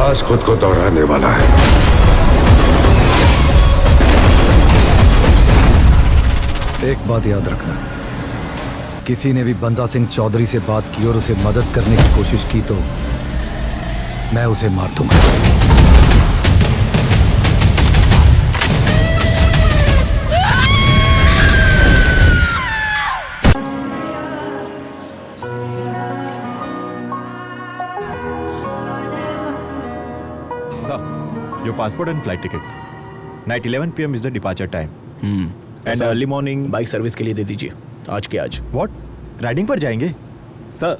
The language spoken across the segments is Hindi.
इतिहास खुद को दोहराने वाला है। एक बात याद रखना, किसी ने भी बंदा सिंह चौधरी से बात की और उसे मदद करने की कोशिश की तो मैं उसे मार दूंगा। Your passport and flight tickets. Night 11 p.m. is the departure time. And early morning. Bike service के लिए दे दीजिए आज के आज। What? राइडिंग पर जाएंगे? सर,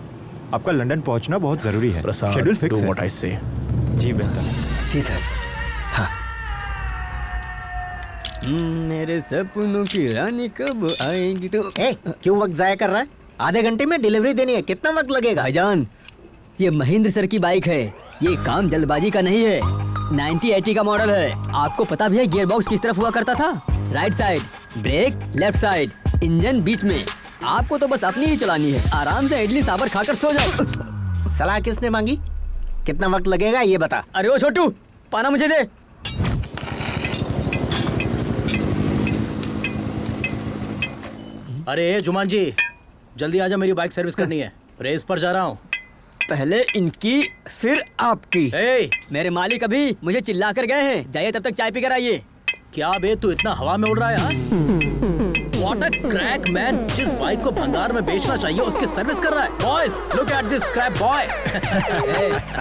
आपका लंदन पहुंचना बहुत जरूरी है। प्रसाद, शेड्यूल फिक्स do है। what I say. जी बेहतर। जी सर। हाँ। मेरे सपनों की रानी कब आएगी तो क्यों वक्त जाया कर रहा है? आधे घंटे में डिलीवरी देनी है, कितना वक्त लगेगा? भाईजान, ये महेंद्र सर की बाइक है, ये काम जल्दबाजी का नहीं है। 9080 का मॉडल है। आपको पता भी है गियर बॉक्स किस तरफ हुआ करता था? Right side, brake left side, engine बीच में। आपको तो बस अपनी ही चलानी है। आराम से इडली सांभर खाकर सो जाओ। सलाह किसने मांगी? कितना वक्त लगेगा ये बता। अरे ओ छोटू, पाना मुझे दे। अरे जुमान जी, जल्दी आजा, मेरी बाइक सर्विस करनी है। रेस पर जा रहा हूँ। पहले इनकी फिर आपकी। ए, मेरे मालिक अभी मुझे चिल्ला कर गए हैं, जाइए तब तक चाय पी कर आइए। क्या बे, तू इतना हवा में उड़ रहा है यार? What a crack man! जिस बाइक को भंगार में बेचना चाहिए उसकी सर्विस कर रहा है। Boys, look at this scrap boy!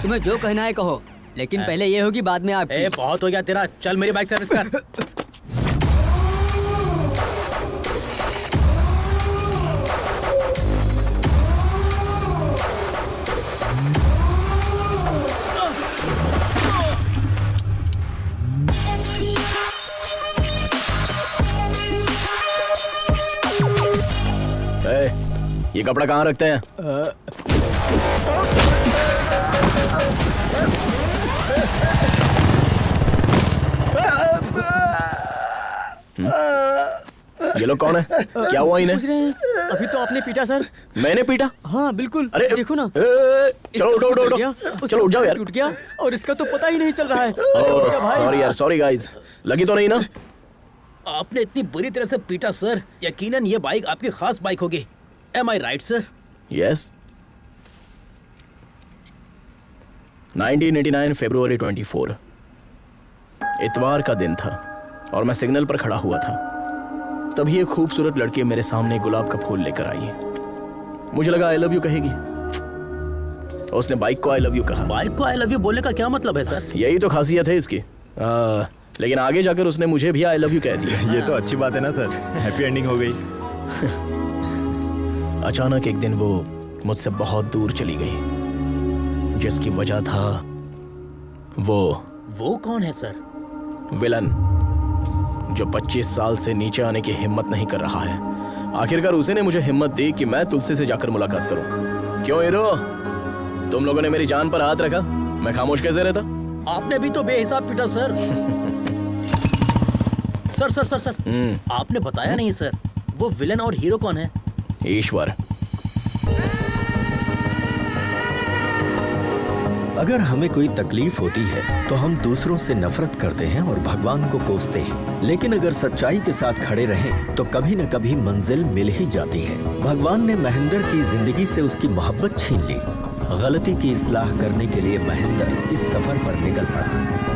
तुम्हें जो कहना है कहो, लेकिन पहले ये होगी बाद में आपकी। ए, बहुत हो गया तेरा, चल मेरी बाइक सर्विस कर। ये कपड़ा कहाँ रखते हैं? ये लोग कौन है? क्या हुआ इन्हें? अभी तो आपने पीटा सर। मैंने पीटा? हाँ बिल्कुल। अरे देखो ना। चलो उठो उठो उठो, चलो उठ जाओ यार। टूट गया और इसका तो पता ही नहीं चल रहा है। सॉरी यार, सॉरी गाइस, लगी तो नहीं ना? आपने इतनी बुरी तरह से पीटा सर, यकीनन ये बाइक आपकी खास बाइक होगी। Am I right, sir? Yes. 1989 फरवरी 24 इतवार का दिन था और मैं सिग्नल पर खड़ा हुआ था। तभी एक खूबसूरत लड़की मेरे सामने गुलाब का फूल लेकर आई। मुझे लगा आई लव यू कहेगी। उसने बाइक को आई लव यू कहा। बाइक को आई लव यू बोलने का क्या मतलब है सर? यही तो खासियत है इसकी। लेकिन आगे जाकर उसने मुझे भी आई लव यू कह दिया। ये तो अच्छी बात है ना सर, हैप्पी एंडिंग हो गई। अचानक एक दिन वो मुझसे बहुत दूर चली गई, जिसकी वजह था वो कौन है सर? विलन, जो 25 साल से नीचे आने की हिम्मत नहीं कर रहा है। आखिरकार उसी ने मुझे हिम्मत दी कि मैं तुलसी से जाकर मुलाकात करूं। क्यों हीरो, तुम लोगों ने मेरी जान पर हाथ रखा, मैं खामोश कैसे रहता? आपने भी तो बेहिसाब पीटा sir. Sir sir sir sir आपने बताया नहीं सर, वो विलन और हीरो कौन है? ईश्वर। अगर हमें कोई तकलीफ होती है तो हम दूसरों से नफरत करते हैं और भगवान को कोसते हैं, लेकिन अगर सच्चाई के साथ खड़े रहें तो कभी न कभी मंजिल मिल ही जाती है। भगवान ने महेंद्र की जिंदगी से उसकी मोहब्बत छीन ली। गलती की इस्लाह करने के लिए महेंद्र इस सफर पर निकल पड़ा।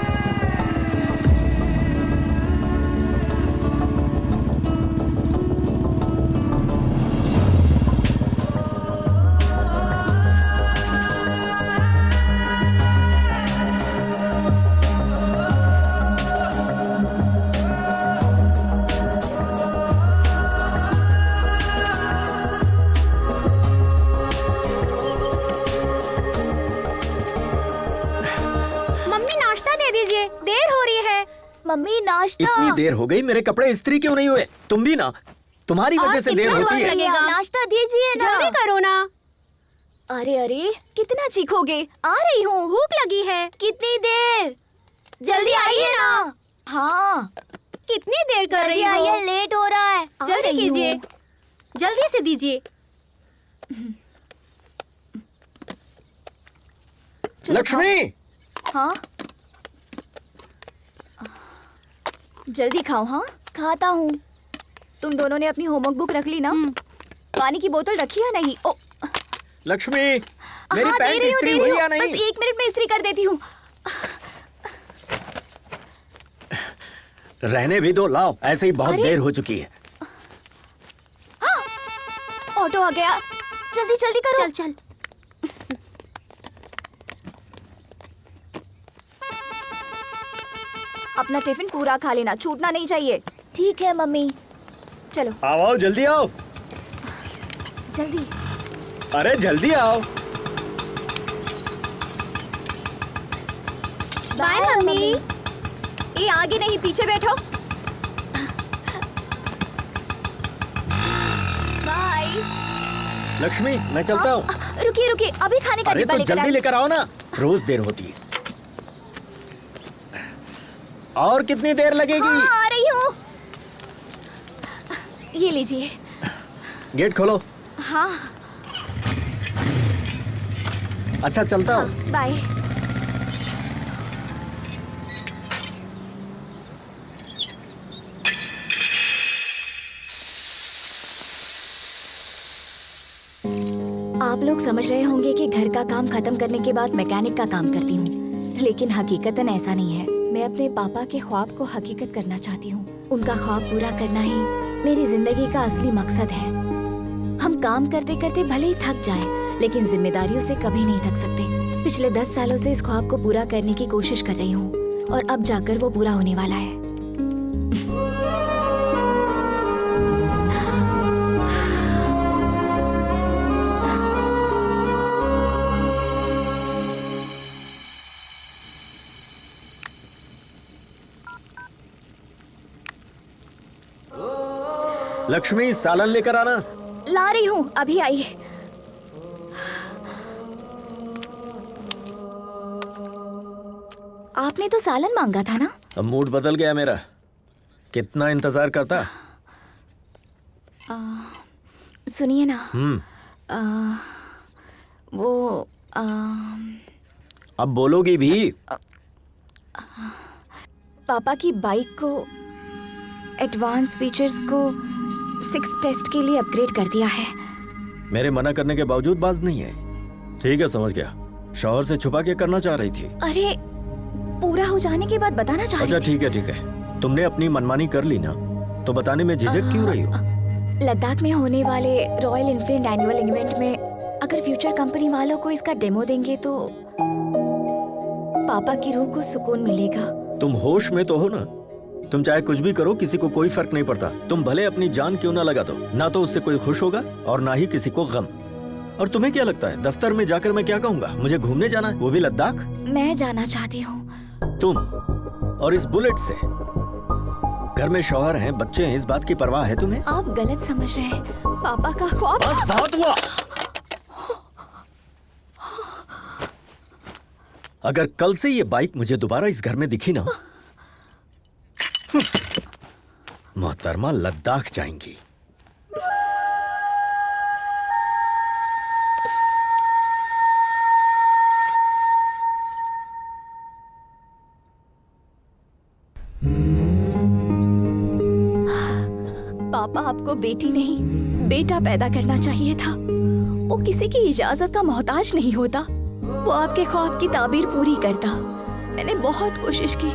मम्मी नाश्ता। इतनी देर हो गई, मेरे कपड़े इस्त्री क्यों नहीं हुए? तुम भी ना, तुम्हारी वजह से देर होती है। नाश्ता दीजिए ना, जल्दी करो ना। अरे अरे कितना चीखोगे? आ रही हूँ, भूख लगी है। कितनी देर? जल्दी आइए ना। हाँ कितनी देर कर रही हो? आइए, लेट हो रहा है। जल्दी कीजिए, जल्दी से दीजिए। लक्ष्मी, हाँ जल्दी खाओ। हाँ खाता हूँ। तुम दोनों ने अपनी होमवर्क बुक रख ली ना? पानी की बोतल रखी है नहीं? ओ लक्ष्मी, मेरी हाँ, पैंट इस्त्री हुई या नहीं? बस 1 मिनट में इस्त्री कर देती हूँ। रहने भी दो, लाओ, ऐसे ही बहुत देर हो चुकी है। ऑटो आ गया, जल्दी जल्दी करो। चल चल। अपना टिफिन पूरा खा लेना, छूटना नहीं चाहिए। ठीक है मम्मी। चलो आओ जल्दी आओ। जल्दी। अरे जल्दी आओ। Bye mummy. ये आगे नहीं, पीछे बैठो। बाय। लक्ष्मी, मैं चलता हूँ। रुकिए रुकिए, अभी खाने का अरे डिब्बा तो लेकर जल्दी आए। लेकर आओ ना, रोज देर होती है। और कितनी देर लगेगी? हाँ, आ रही हूँ। ये लीजिए। गेट खोलो। हाँ अच्छा चलता हूँ। बाय। आप लोग समझ रहे होंगे कि घर का काम खत्म करने के बाद मैकेनिक का काम करती हूँ, लेकिन हकीकतन ऐसा नहीं है। मैं अपने पापा के ख्वाब को हकीकत करना चाहती हूँ। उनका ख्वाब पूरा करना ही मेरी जिंदगी का असली मकसद है। हम काम करते करते भले ही थक जाएं, लेकिन जिम्मेदारियों से कभी नहीं थक सकते। पिछले 10 सालों से इस ख्वाब को पूरा करने की कोशिश कर रही हूँ और अब जाकर वो पूरा होने वाला है। लक्ष्मी, सालन लेकर आना। ला रही हूँ, अभी आई। आपने तो सालन मांगा था ना? अब मूड बदल गया मेरा। कितना इंतजार करता। सुनिए ना। वो अब बोलोगी भी? पापा की बाइक को एडवांस फीचर्स को 6 टेस्ट के लिए अपग्रेड कर दिया है। मेरे मना करने के बावजूद बाज नहीं है। ठीक है, समझ गया। शौहर से छुपा के करना चाह रही थी। अरे पूरा हो जाने के बाद बताना चाह अच्छा रही थी। ठीक है। तुमने अपनी मनमानी कर ली ना, तो बताने में झिझक क्यों रही हो? लद्दाख में होने वाले रॉयल एनफील्ड एनुअल इवेंट में अगर फ्यूचर कंपनी वालों को इसका डेमो देंगे तो पापा की रूह को सुकून मिलेगा। तुम होश में तो हो ना? तुम चाहे कुछ भी करो, किसी को कोई फर्क नहीं पड़ता। तुम भले अपनी जान क्यों ना लगा दो, ना तो उससे कोई खुश होगा और ना ही किसी को गम। और तुम्हें क्या लगता है, दफ्तर में जाकर मैं क्या कहूँगा? मुझे घूमने जाना है, वो भी लद्दाख? मैं जाना चाहती हूँ। तुम और इस बुलेट से? घर में शौहर हैं, बच्चे हैं, इस बात की परवाह है तुम्हें? आप गलत समझ रहे हैं। पापा का ख्वाब। बस बहुत हुआ। अगर कल से ये बाइक मुझे दोबारा इस घर में दिखी ना, मोहतरमा लद्दाख जाएंगी। पापा आपको बेटी नहीं बेटा पैदा करना चाहिए था। वो किसी की इजाजत का मोहताज नहीं होता। वो आपके ख्वाब की ताबीर पूरी करता। मैंने बहुत कोशिश की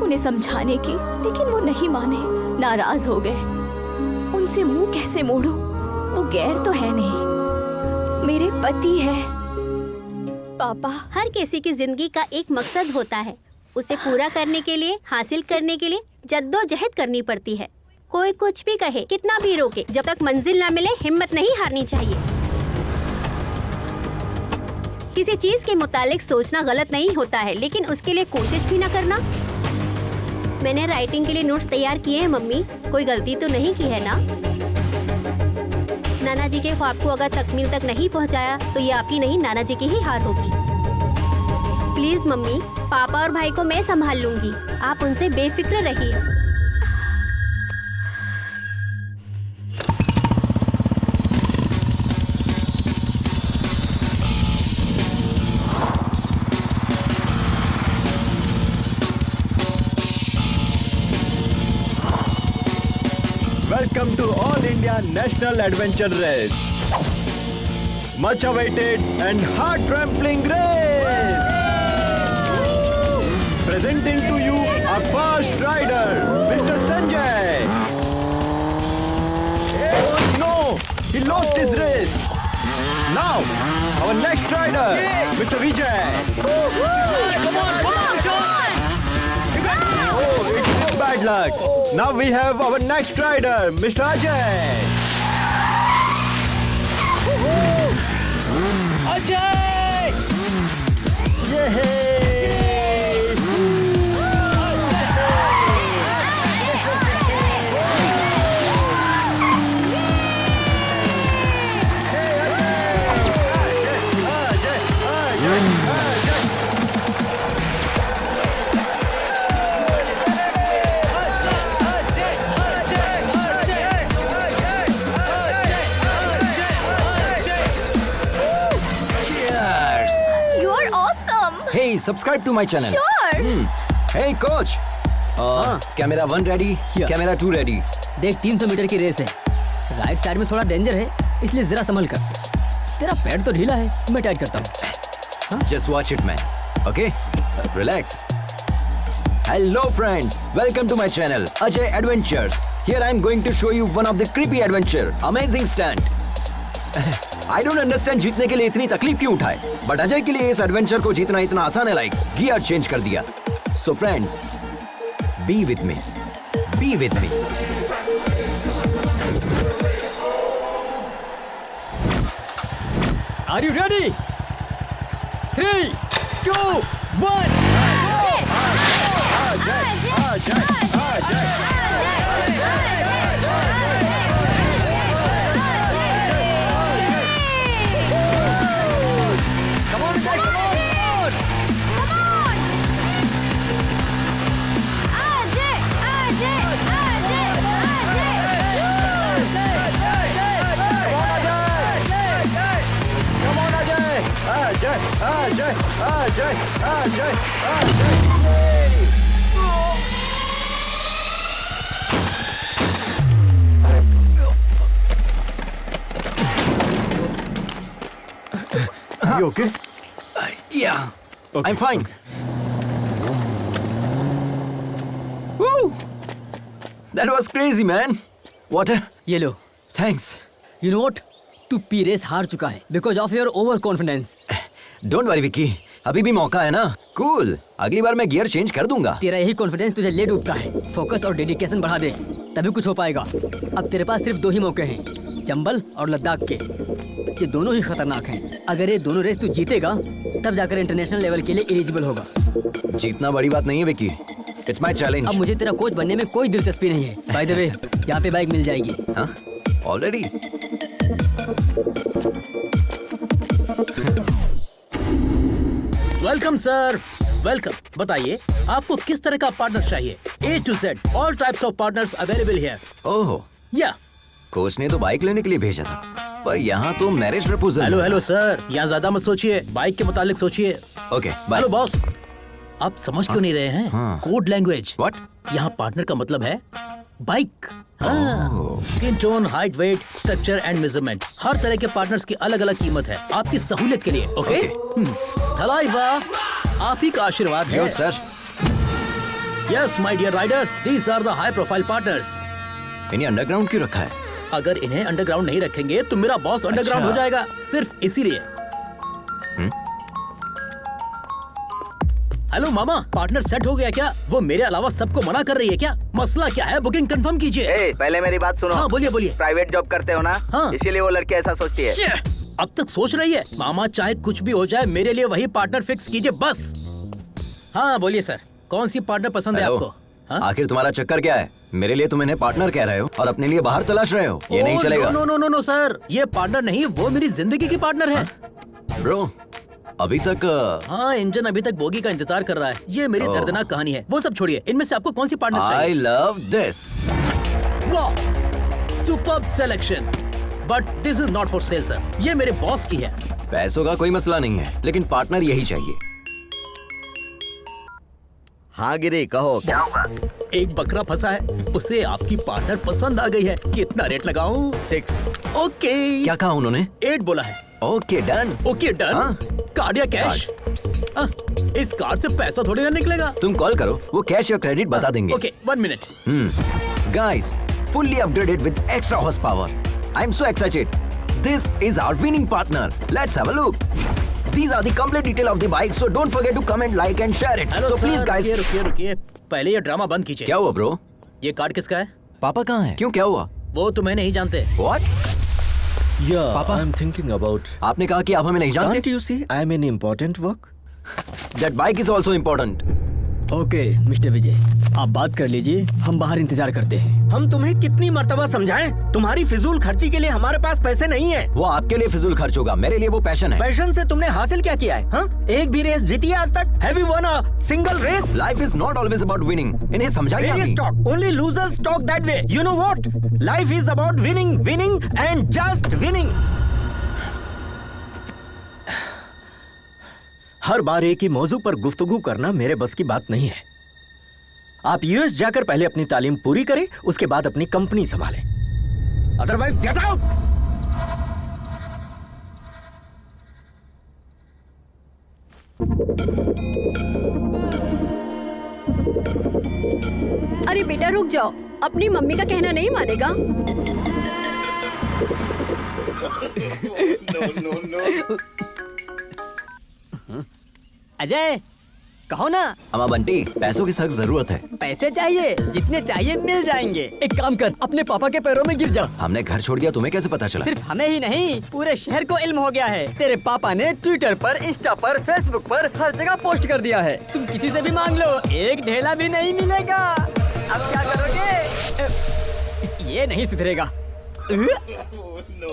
उन्हें समझाने की, लेकिन वो नहीं माने, नाराज हो गए। उनसे मुंह कैसे मोड़ूं? वो गैर तो है नहीं, मेरे पति है। पापा, हर किसी की जिंदगी का एक मकसद होता है। उसे पूरा करने के लिए, हासिल करने के लिए जद्दोजहद करनी पड़ती है। कोई कुछ भी कहे, कितना भी रोके, जब तक मंजिल ना मिले हिम्मत नहीं हारनी चाहिए। किसी चीज के मुतालिक सोचना गलत नहीं होता है, लेकिन उसके लिए कोशिश भी ना करना। मैंने राइटिंग के लिए नोट्स तैयार किए हैं मम्मी, कोई गलती तो नहीं की है ना? नाना जी के ख्वाब को अगर तकमील तक नहीं पहुंचाया तो ये आपकी नहीं, नाना जी की ही हार होगी। प्लीज मम्मी, पापा और भाई को मैं संभाल लूंगी, आप उनसे बेफिक्र रहिए। welcome to All India National Adventure Race. Much awaited and heart-trampling race. Presenting to you our first rider, Mr. Sanjay. Oh no, he lost his race. Now, our next rider, Mr. Vijay. Come on, John. Oh, it's so bad luck. Now we have our next rider, Mr. Ajay. Ajay! Yay! You are awesome. Hey, subscribe to my channel. Sure. Hey, coach. Camera 1 ready, camera 2 ready. देख 300 मीटर की रेस है, राइट साइड में थोड़ा डेंजर है, इसलिए जरा संभल कर. तेरा पैर तो ढीला है, मैं टाइट करता हूँ. Just watch it, man. Okay? Relax. Hello, friends. Welcome to my channel, Ajay Adventures. Here I am going to show you one of the creepy adventure. Amazing stunt. I don't understand जीतने के लिए इतनी तकलीफ क्यों उठाए, बट अजय के लिए इस एडवेंचर को जीतना इतना आसान है, लाइक गियर चेंज कर दिया. So friends, be with me. Be with me. Are you ready? 3, 2, 1. You okay? Yeah. Okay. I'm fine. Woo! That was crazy, man. Water? ये लो. Thanks. You know what? तू पी रेस हार चुका है because of your over confidence. Don't worry, Vicky. अभी भी मौका है ना. Cool. अगली बार मैं गियर चेंज कर दूंगा. तेरा यही कॉन्फिडेंस तुझे ले डूबता है. फोकस और डेडिकेशन बढ़ा दे, तभी कुछ हो पाएगा. अब तेरे पास सिर्फ 2 ही मौके हैं, चंबल और लद्दाख के. ये दोनों ही खतरनाक हैं. अगर ये दोनों रेस तू जीतेगा, तब जाकर इंटरनेशनल लेवल के लिए एलिजिबल होगा. जीतना बड़ी बात नहीं है, विक्की. It's my challenge. अब मुझे तेरा कोच बनने में कोई दिलचस्पी नहीं है. बाय द वे, यहाँ पे बाइक मिल जाएगी. हाँ? Already? Welcome sir, welcome. बताइए आपको किस तरह का पार्टनर चाहिए? A to Z, all types of partners available here. ओहो. या कोच ने तो बाइक लेने के लिए भेजा था, पर यहाँ तो marriage proposal. Hello hello sir, यहाँ ज्यादा मत सोचिए, बाइक के मुतालिक सोचिए. Okay, bye. हेलो बॉस, आप समझ क्यों नहीं रहे हैं? हाँ. Code language. What? यहाँ पार्टनर का मतलब है bike. Skin tone, height, weight, structure and measurement, हर तरह के पार्टनर्स की अलग अलग कीमत है आपकी सहूलियत के लिए. ओके. थलाइवा, आप ही का आशीर्वाद है. Yes, sir. Yes my dear rider, these are the high profile partners. इन्हें अंडरग्राउंड क्यों रखा है? अगर इन्हें अंडरग्राउंड नहीं रखेंगे तो मेरा बॉस अंडरग्राउंड हो जाएगा, सिर्फ इसीलिए. हेलो मामा, पार्टनर सेट हो गया क्या? वो मेरे अलावा सबको मना कर रही है क्या? मसला क्या है? बुकिंग कंफर्म कीजिए. पहले मेरी बात सुनो. हाँ बोलिए बोलिए. प्राइवेट जॉब करते हो ना, हाँ. इसीलिए वो लड़की ऐसा सोचती है. अब तक सोच रही है. मामा चाहे कुछ भी हो जाए, मेरे लिए वही पार्टनर फिक्स कीजिए बस. हाँ बोलिए सर, कौन सी पार्टनर पसंद है आपको? हाँ? आखिर तुम्हारा चक्कर क्या है? मेरे लिए तुम इन्हें पार्टनर कह रहे हो और अपने लिए बाहर तलाश रहे हो. ये नहीं चलेगा. No no no no sir, ये पार्टनर नहीं, वो मेरी जिंदगी की पार्टनर है. ब्रो, अभी तक हाँ, इंजन अभी तक बोगी का इंतजार कर रहा है. ये मेरी दर्दनाक कहानी है. वो सब छोड़िए, इनमें से आपको कौन सी पार्टनर चाहिए? I love this. वाह, superb selection. But this is not for sale sir, ये मेरे बॉस की है. पैसों का कोई मसला नहीं है, लेकिन पार्टनर यही चाहिए. हाँ गिरी, कहो क्या होगा? एक बकरा फंसा है, उसे आपकी पार्टनर पसंद आ गई है। कितना रेट लगाऊं? 6। ओके। क्या कहा उन्होंने? 8 बोला है। Okay done. Okay done. Card या कैश? इस कार्ड से पैसा थोड़ी ना निकलेगा। तुम कॉल करो, वो कैश या क्रेडिट बता देंगे। Okay 1 minute. Guys, fully upgraded with extra horsepower. I'm so excited. This is our winning partner. Let's have a look. These are the complete detail of the bike, so don't forget to comment, like and share it. Hello So please guys. रुकिए। पहले ये ड्रामा बंद कीजिए। क्या हुआ ब्रो? ये कार्ड किसका है? पापा कहाँ हैं? क्यों, क्या हुआ? वो तुम्हें नहीं जानते। What? Yeah, Papa? I'm thinking about. आपने कहा कि आप हमें नहीं जानते? Can't you see I'm in important work? That bike is also important. Okay mister Vijay, आप बात कर लीजिए, हम बाहर इंतजार करते हैं। हम तुम्हें कितनी मर्तबा समझाएं? तुम्हारी फिजूल खर्ची के लिए हमारे पास पैसे नहीं है। वो आपके लिए फिजूल खर्च होगा, मेरे लिए वो पैशन है। पैशन से तुमने हासिल क्या किया है? हाँ? एक भी रेस जीती है आज तक? Have you won a single race? Life is not always about winning. इन्हें समझाइए Various आप talk. Only losers talk that way. You know what? Life is about winning, winning and just winning. हर बार एक ही मौजू पर गुफ्तगू करना मेरे बस की बात नहीं है। आप यूएस जाकर पहले अपनी तालीम पूरी करें, उसके बाद अपनी कंपनी संभालें। Otherwise get out. अरे बेटा रुक जाओ, अपनी मम्मी का कहना नहीं मानेगा। अजय, कहो ना। अम्मा बंटी, पैसों की सख्त जरूरत है। पैसे चाहिए, जितने चाहिए मिल जाएंगे। एक काम कर, अपने पापा के पैरों में गिर जा। हमने घर छोड़ दिया, तुम्हें कैसे पता चला? सिर्फ हमें ही नहीं, पूरे शहर को इल्म हो गया है। तेरे पापा ने ट्विटर पर, इंस्टा पर, फेसबुक पर हर जगह पोस्ट कर दिया है। तुम किसी से भी मांग लो, एक ढेला भी नहीं मिलेगा। अब क्या करोगे? ये नहीं सुधरेगा।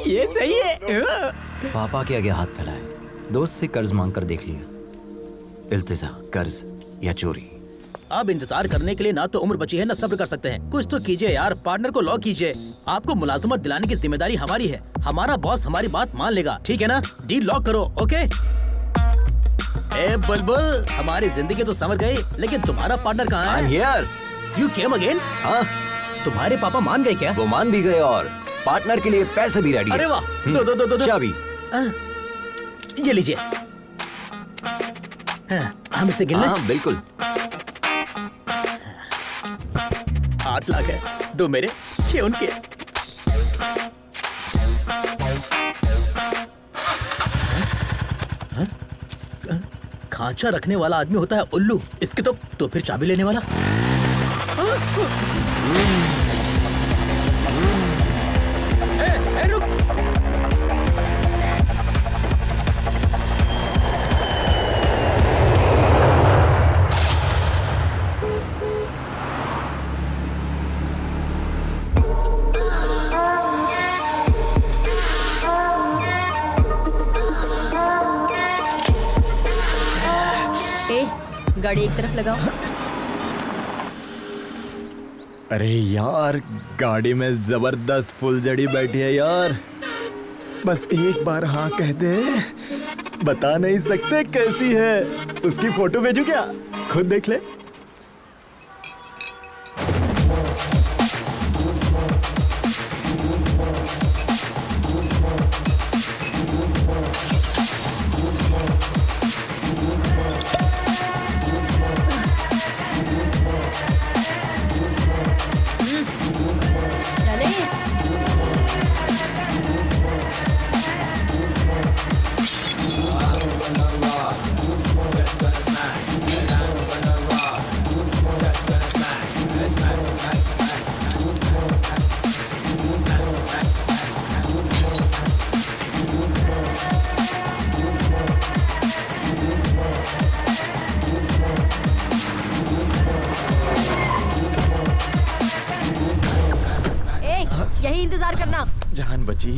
ये सही है। पापा के आगे हाथ फैलाए, दोस्त से कर्ज मांग कर देख लिया। इल्तिजा, कर्ज या चोरी। अब इंतजार करने के लिए ना तो उम्र बची है ना सब्र कर सकते हैं। कुछ तो कीजिए यार, पार्टनर को लॉक कीजिए। आपको मुलाजमत दिलाने की जिम्मेदारी हमारी है। हमारा बॉस हमारी बात मान लेगा, ठीक है ना? डील लॉक करो, ओके? ए बुलबुल, हमारी जिंदगी तो संवर गई, लेकिन तुम्हारा पार्टनर कहाँ है? हियर। You came again? हाँ, तुम्हारे पापा मान गए क्या? वो मान भी गए और पार्टनर के लिए पैसे भी रेडी। अरे वाह, दो चाबी। ये लीजिए। हम इसे गिन लें? हाँ बिल्कुल। 8 लाख है, 2 मेरे, 6 उनके। खांचा रखने वाला आदमी होता है उल्लू, इसके तो फिर चाबी लेने वाला। रुक। गाड़ी एक तरफ लगाओ। अरे यार, गाड़ी में जबरदस्त फुलझड़ी बैठी है यार। बस एक बार हाँ कह दे, बता नहीं सकते कैसी है। उसकी फोटो भेजू क्या? खुद देख ले। यही इंतजार करना। जान बची।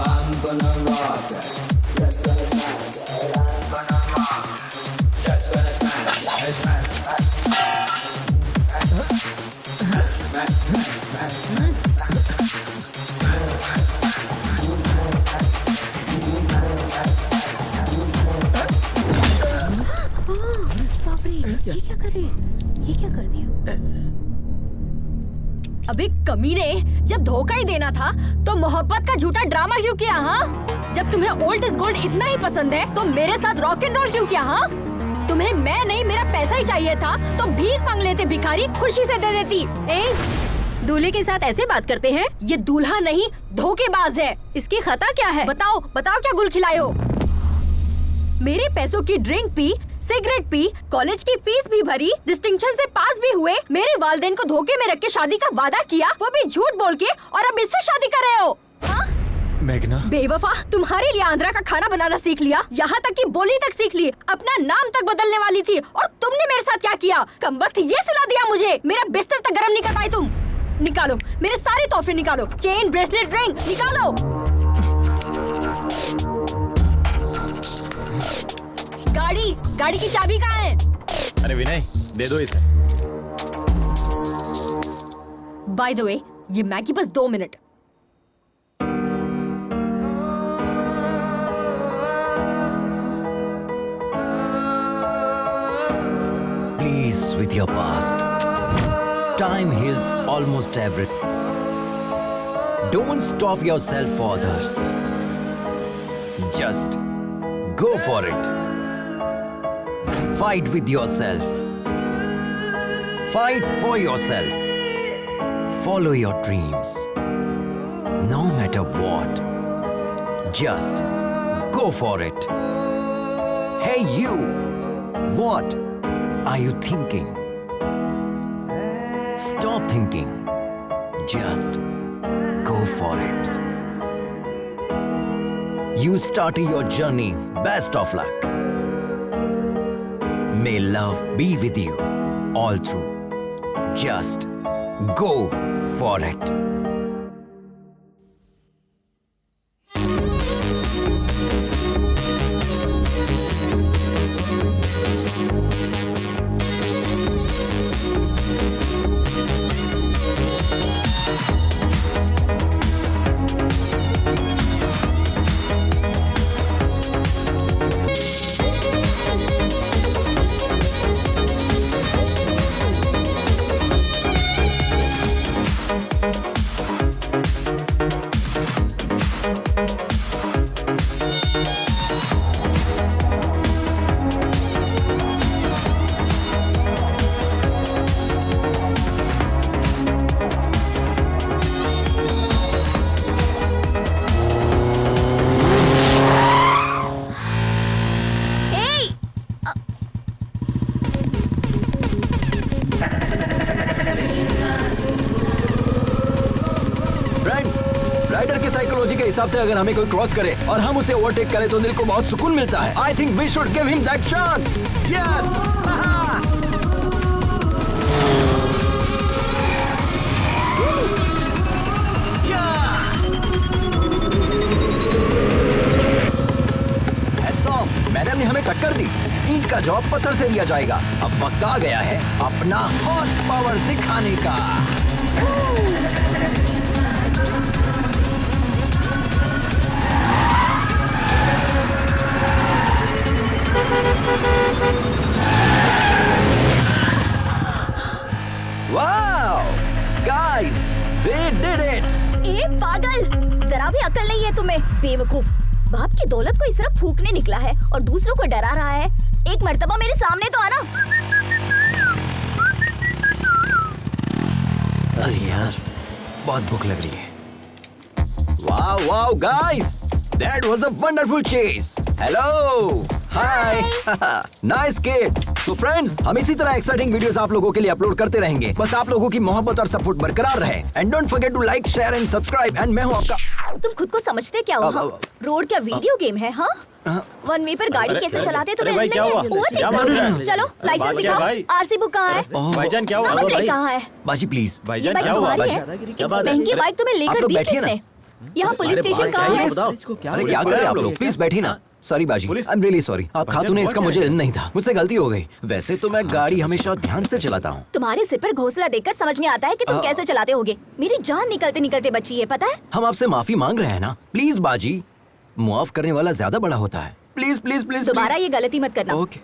I'm gonna rock it. Just gonna smash it. I'm gonna rock it. Just gonna smash it. बाप रे, ये क्या कर रही है? ये क्या कर दिया? अबे कमीने, जब धोखा ही देना था तो मोहब्बत का झूठा ड्रामा क्यों किया? हाँ, जब तुम्हें ओल्ड इज गोल्ड इतना ही पसंद है तो मेरे साथ रॉक एंड रोल क्यों किया? हाँ, तुम्हें मैं नहीं मेरा पैसा ही चाहिए था तो भीख मांग लेते भिखारी, खुशी से दे देती। दूल्हे के साथ ऐसे बात करते हैं? ये दूल्हा नहीं धोखेबाज है। इसकी खता क्या है? बताओ बताओ क्या गुल खिलाए हो? मेरे पैसों की drink P, cigarette P, college की फीस भी भरी, डिस्टिंक्शन से पास भी हुए, मेरे वालिदैन को धोखे में रख के शादी का वादा किया, वो भी झूठ बोल के, और अब इससे शादी कर रहे हो? हाँ? मेघना, बेवफा, तुम्हारे लिए आंध्रा का खाना बनाना सीख लिया, यहाँ तक कि बोली तक सीख ली, अपना नाम तक बदलने वाली थी, और तुमने मेरे साथ क्या किया? कमबख्त ये सिला दिया मुझे, मेरा बिस्तर तक गर्म नहीं कर पाई तुम। निकालो मेरे सारे तोहफे, निकालो, चेन, ब्रेसलेट, रिंग निकालो। गाड़ी की चाबी कहाँ है? अरे विनय, दे दो इसे। बाय द वे, ये मैगी बस 2 minute. Please, with your past. Time heals almost everything. Don't stop yourself for others. Just go for it. Fight with yourself. Fight for yourself. Follow your dreams. No matter what. Just go for it. Hey you, what are you thinking? Stop thinking. Just go for it. You started your journey. Best of luck. May love be with you all through. Just go for it. हिसाब से अगर हमें कोई क्रॉस करे और हम उसे ओवरटेक करें तो दिल को बहुत सुकून मिलता है। I think we should give him that chance. Yes. Madam ने हमें टक्कर दी, ईंट का जवाब पत्थर से दिया जाएगा। अब वक्त आ गया है अपना हॉर्स पावर दिखाने का। Wow, guys, we did it! ए पागल, जरा भी अकल नहीं है तुम्हें, बेवकूफ। बाप की दौलत को इस तरह फूकने निकला है और दूसरों को डरा रहा है। एक मर्तबा मेरे सामने तो आना। अरे यार, बहुत भूख लग रही है। Wow, wow, guys, that was a wonderful chase. Hello, hi, nice kid. तो फ्रेंड्स, हम इसी तरह एक्साइटिंग वीडियोस आप लोगों के लिए अपलोड करते रहेंगे। बस आप लोगों की मोहब्बत और सपोर्ट बरकरार रहे। And don't forget to like, share and subscribe. And मैं हूं आपका। तुम खुद को समझते क्या हो? रोड क्या वीडियो गेम है? हाँ, वन वे पर गाड़ी कैसे चलाते तुम्हें नहीं है? चलो लाइसेंस दिखाओ। आरसी बुक कहाँ है? भाईजान क्या हुआ? नंबर प्लेट कहाँ है? बाजी प्लीज। भाईजान क्या हुआ? महंगी बाइक तुम्हें लेकर दी किसने? यहाँ पुलिस स्टेशन कहाँ है? अरे क्या कर रहे हैं आप लोग? प्लीज बैठिए ना। सॉरी बाजी, आई एम रियली सॉरी। आप खातून हैं इसका मुझे इल्म नहीं था, मुझसे गलती हो गई। वैसे तो मैं गाड़ी हमेशा ध्यान से चलाता हूँ। तुम्हारे सिर पर घोंसला देखकर समझ में आता है कि तुम कैसे चलाते होगे। मेरी जान निकलते निकलते बची है, पता है? हम आपसे माफी मांग रहे हैं ना, प्लीज बाजी। मुआफ करने वाला ज्यादा बड़ा होता है। प्लीज प्लीज प्लीज दोबारा ये गलती मत करना। ओके,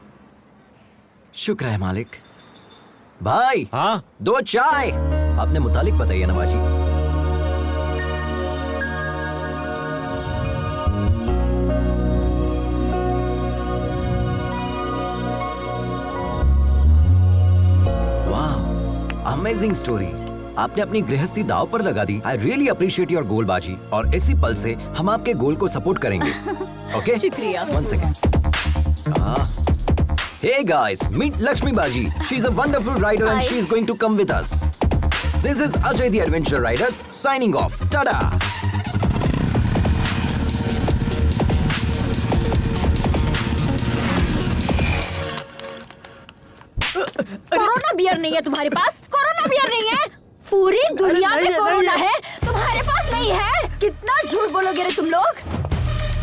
शुक्र है मालिक। भाई हाँ 2 चाय। आपने मुतालिक बताइए ना बाजी। Amazing story. आपने अपनी गृहस्थी दाव पर लगा दी। I really appreciate your goal बाजी, और इसी पल से हम आपके गोल को सपोर्ट करेंगे। ओके, शुक्रिया। 1 second. Hey guys, meet Lakshmi बाजी। She is a wonderful rider and she is going to come with us. This is Ajay the adventure riders signing off. Tata. Corona beer नहीं है तुम्हारे पास? कोरोना बियर नहीं है? पूरी दुनिया में कोरोना है, तुम्हारे पास नहीं है? कितना झूठ बोलोगे रे तुम लोग?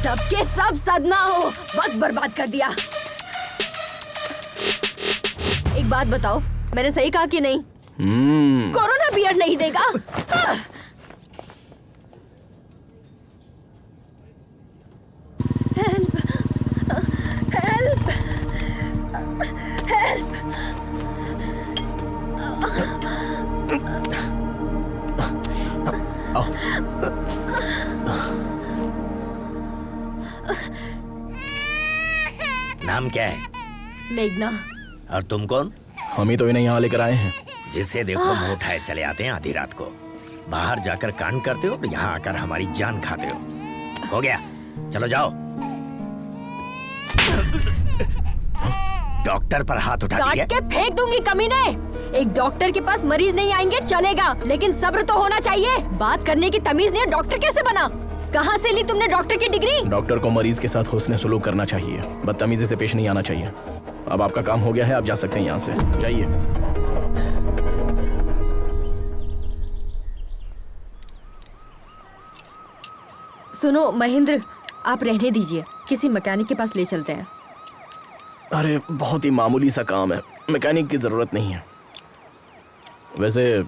सबके सब सदमा हो, वक्त बर्बाद कर दिया। एक बात बताओ, मैंने सही कहा कि नहीं? कोरोना बियर नहीं देगा? Help, help, help. नाम क्या है? मेघना। और तुम कौन? हम ही तो इन्हें यहाँ लेकर आए हैं। जिसे देखो मुंह उठाए चले आते हैं आधी रात को। बाहर जाकर कांड करते हो और यहाँ आकर हमारी जान खाते हो गया, चलो जाओ। डॉक्टर पर हाथ उठा दिया। काट के फेंक दूंगी कमीने। एक डॉक्टर के पास मरीज नहीं आएंगे चलेगा, लेकिन सब्र तो होना चाहिए। बात करने की तमीज नहीं, डॉक्टर कैसे बना? कहाँ से ली तुमने डॉक्टर की डिग्री? डॉक्टर को मरीज के साथ हुस्न सलूक करना चाहिए, बदतमीजी से पेश नहीं आना चाहिए। अब आपका काम हो गया है, आप जा सकते हैं यहाँ से, जाइए। सुनो महेंद्र, आप रहने दीजिए, किसी मैकेनिक के पास ले चलते हैं। अरे बहुत ही मामूली सा काम है, मैकेनिक की जरूरत नहीं है। वैसे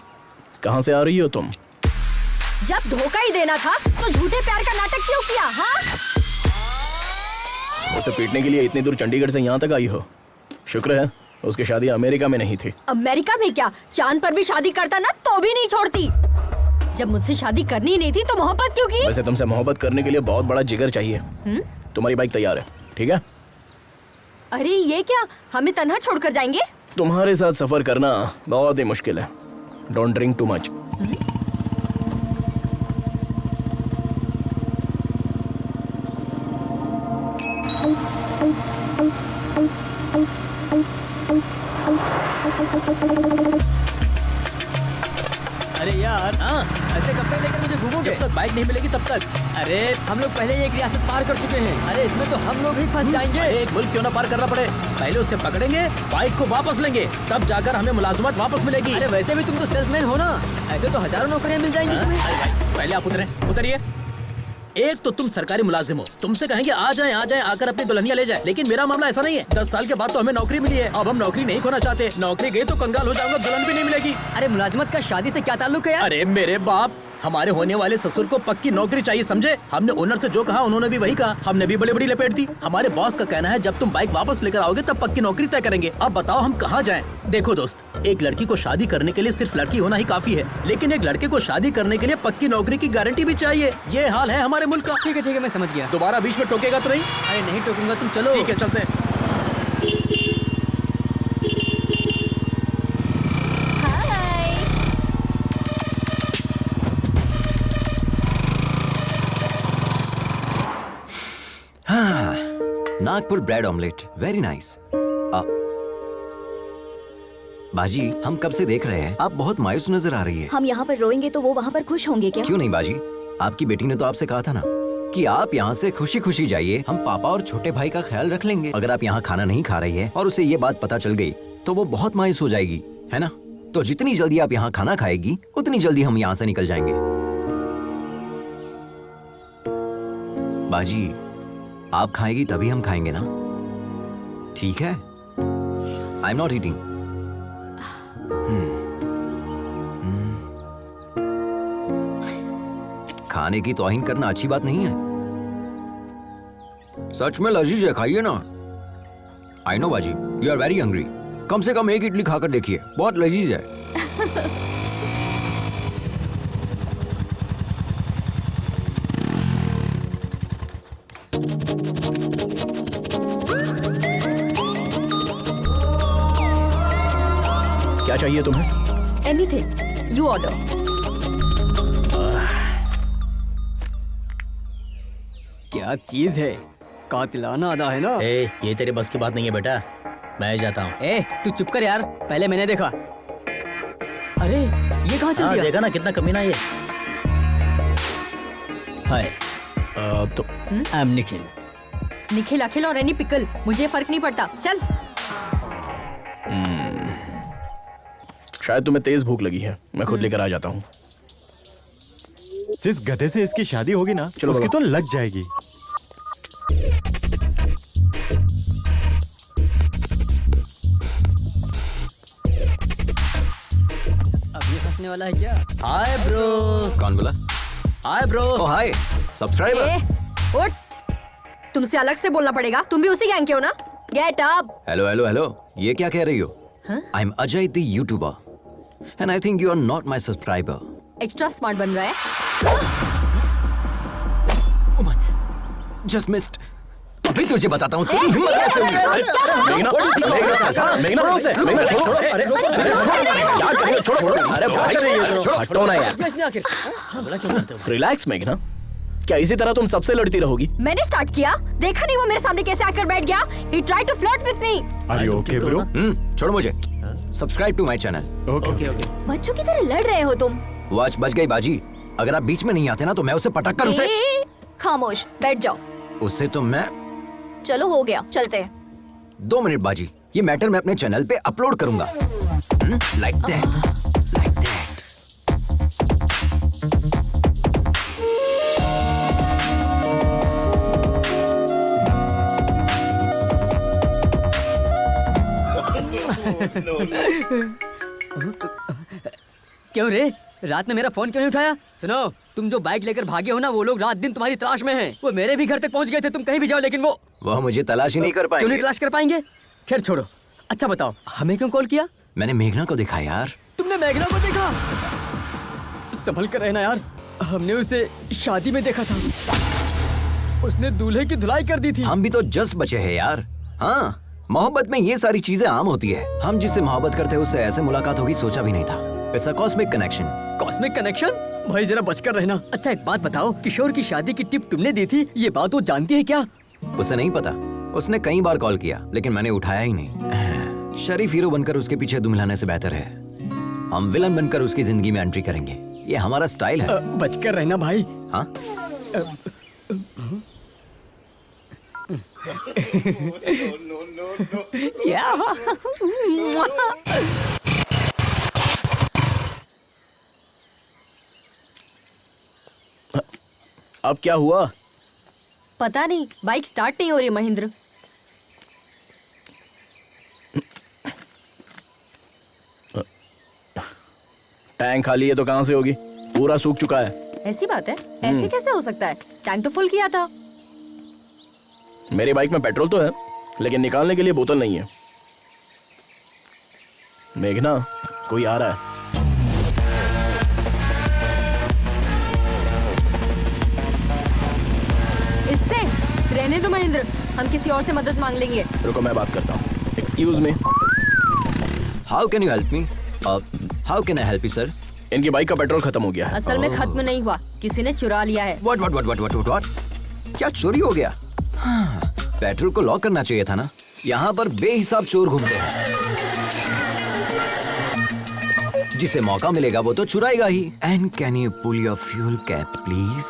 कहाँ से आ रही हो तुम? जब धोखा ही देना था तो झूठे प्यार का नाटक क्यों किया? हाँ, उसे पीटने के लिए इतनी दूर चंडीगढ़ से यहाँ तक आई हो। शुक्र है उसकी शादी अमेरिका में नहीं थी। अमेरिका में क्या, चांद पर भी शादी करता ना तो भी नहीं छोड़ती। जब मुझसे शादी करनी ही नहीं थी तो मोहब्बत क्यों की? वैसे तुमसे मोहब्बत करने के लिए बहुत बड़ा जिगर चाहिए। तुम्हारी बाइक तैयार है, ठीक है? अरे ये क्या, हमें तन्हा छोड़कर जाएंगे? तुम्हारे साथ सफर करना बहुत ही मुश्किल है। Don't drink too much. अरे यार, ऐसे कपड़े लेकर मुझे घूमोगे? जब तक बाइक नहीं मिलेगी तब तक। अरे हम लोग पहले ही एक रियासत पार कर चुके हैं। अरे इसमें तो हम लोग ही फंस जाएंगे। एक मुल्क क्यों ना पार करना पड़े, पहले उसे पकड़ेंगे, बाइक को वापस लेंगे, तब जाकर हमें मुलाजमत वापस मिलेगी। अरे वैसे भी तुम तो सेल्समैन हो ना, ऐसे तो हजारों नौकरियां मिल जाएंगी तुम्हें। अरे भाई, पहले आप उतरिए। एक तो तुम सरकारी मुलाजिम हो, तुमसे कहेंगे आ जाए आकर अपनी दुल्हनिया ले जाए, लेकिन मेरा मामला ऐसा नहीं है। 10 साल के बाद तो हमें नौकरी मिली है, अब हम नौकरी नहीं खोना चाहते। नौकरी गई तो कंगाल हो जाऊंगा, दुल्हन भी नहीं मिलेगी। अरे मुलाजमत का शादी से क्या ताल्लुक है यार? अरे मेरे बाप, हमारे होने वाले ससुर को पक्की नौकरी चाहिए, समझे? हमने ओनर से जो कहा उन्होंने भी वही कहा, हमने भी बड़ी बड़ी लपेट दी। हमारे बॉस का कहना है जब तुम बाइक वापस लेकर आओगे तब पक्की नौकरी तय करेंगे। अब बताओ हम कहाँ जाएं? देखो दोस्त, एक लड़की को शादी करने के लिए सिर्फ लड़की होना ही काफी है, लेकिन एक लड़के को शादी करने के लिए पक्की नौकरी की गारंटी भी चाहिए। ये हाल है हमारे मुल्क का। ठीक है मैं समझ गया। दोबारा बीच में टोकेगा तो नहीं? अरे नहीं टोकूंगा, तुम चलो। ठीक है, चलते हैं। Nagpur bread omelette, very nice. बाजी, हम कब से देख रहे हैं, आप बहुत मायूस नजर आ रही है। हम यहाँ पर रोएंगे तो वो वहाँ पर खुश होंगे क्या? क्यों नहीं बाजी, आपकी बेटी ने तो आपसे कहा था ना कि आप यहाँ से खुशी खुशी जाइए, हम पापा और छोटे भाई का ख्याल रख लेंगे। अगर आप यहाँ खाना नहीं खा रही है और उसे ये बात पता चल गई तो वो बहुत मायूस हो जाएगी, है ना? तो जितनी जल्दी आप यहाँ खाना खाएगी उतनी जल्दी हम यहाँ से निकल जाएंगे। बाजी, आप खाएगी तभी हम खाएंगे ना, ठीक है? I am not eating. खाने की तौहीन करना अच्छी बात नहीं है। सच में लजीज है, खाइए ना। आई नो बाजी, यू आर वेरी हंग्री। कम से कम एक इडली खाकर देखिए, बहुत लजीज है। क्या चाहिए तुम्हें? Anything you order. क्या चीज है, कातिलाना अदा है ना। ए, ये तेरे बस की बात नहीं है बेटा, मैं जाता हूँ। ए तू चुप कर यार, पहले मैंने देखा। अरे ये कहाँ चल हाँ, गया? देखा ना कितना कमीना ये। हाय तो आई एम निखिल। निखिल, अखिल और एनी पिकल, मुझे फर्क नहीं पड़ता। चल। शायद तुम्हें तेज भूख लगी है, मैं खुद लेकर आ जाता हूँ। जिस गधे से इसकी शादी होगी ना, चलो उसकी बाबा। तो लग जाएगी। अब ये फंसने वाला है क्या? Hi bro. कौन बोला? Hi bro. ओ हाय सब्सक्राइबर। ए, उठ। तुमसे अलग से बोलना पड़ेगा, तुम भी उसी गैंग के हो ना? Get up. Hello hello hello, ये क्या कह रही हो? I am Ajay the YouTuber and I think you are not my subscriber. Extra smart बन रहा है। Just missed. अभी तुझे बताता हूँ तेरी हिम्मत कैसे हुई। मेघना, मेघना, मेघना, छोड़ो। अरे क्या कर रही हो? छोड़ो। अरे भाई हटो ना यार। रिलैक्स मेघना, क्या इसी तरह तुम सबसे लड़ती रहोगी? मैंने स्टार्ट किया, देखा नहीं वो मेरे सामने कैसे आकर बैठ गया। He tried to flirt with me. Are you okay, bro? छोड़ो मुझे। Subscribe to my channel. Okay. बच्चों की तरह लड़ रहे हो तुम। वॉच बच गई बाजी। अगर आप बीच में नहीं आते ना तो मैं उसे पटक कर उसे। खामोश बैठ जाओ। उससे तो मैं। चलो हो गया, चलते हैं। 2 मिनट बाजी, ये मैटर मैं अपने चैनल पे अपलोड करूंगा। Like that, like that. क्यों रे, रात में मेरा फोन क्यों नहीं उठाया? सुनो, तुम जो बाइक लेकर भागे हो ना, वो लोग रात दिन तुम्हारी तलाश में हैं। वो मेरे भी घर तक पहुंच गए थे, तुम कहीं भी जाओ, लेकिन वो मुझे तलाश ही नहीं कर क्यों नहीं पाएंगे। तलाश कर पाएंगे? खैर छोड़ो। अच्छा बताओ, हमें क्यों कॉल किया? मैंने मेघना को देखा यार। तुमने मेघना को देखा? संभल कर रहना यार, हमने उसे शादी में देखा था। उसने दूल्हे की धुलाई कर दी थी। हम भी तो जस्ट बचे हैं यार। हाँ, मोहब्बत में ये सारी चीजें आम होती है। हम जिससे मोहब्बत करते हैं उससे ऐसे मुलाकात होगी सोचा भी नहीं था। It's a cosmic connection. Cosmic connection? भाई जरा बचकर रहना। अच्छा एक बात बताओ, किशोर की शादी की टिप तुमने दी थी, ये बात वो जानती है क्या? उसे नहीं पता। उसने कई बार कॉल किया लेकिन मैंने उठाया ही नहीं। शरीफ हीरो बनकर उसके पीछे दुम हिलाने से बेहतर है हम विलन बनकर उसकी जिंदगी में एंट्री करेंगे। ये हमारा स्टाइल है। बचकर रहना भाई। हाँ? अब क्या हुआ? पता नहीं, बाइक स्टार्ट नहीं हो रही महेंद्र। टैंक खाली है तो कहाँ से होगी? पूरा सूख चुका है। ऐसी बात है? ऐसे कैसे हो सकता है? टैंक तो फुल किया था। मेरी बाइक में पेट्रोल तो है, लेकिन निकालने के लिए बोतल नहीं है। मेघना, कोई आ रहा है। इससे रहने दो महेंद्र, हम किसी और से मदद मांग लेंगे। रुको मैं बात करता हूँ। Excuse me. How can you help me? How can I help you sir? इनकी बाइक का पेट्रोल खत्म हो गया है। असल में खत्म नहीं हुआ, किसी ने चुरा लिया है। व्हाट? क्या चोरी हो गया? हाँ, पेट्रोल को लॉक करना चाहिए था ना। यहाँ पर बेहिसाब चोर घूमते हैं। जिसे मौका मिलेगा वो तो चुराएगा ही। And can you pull your fuel cap please?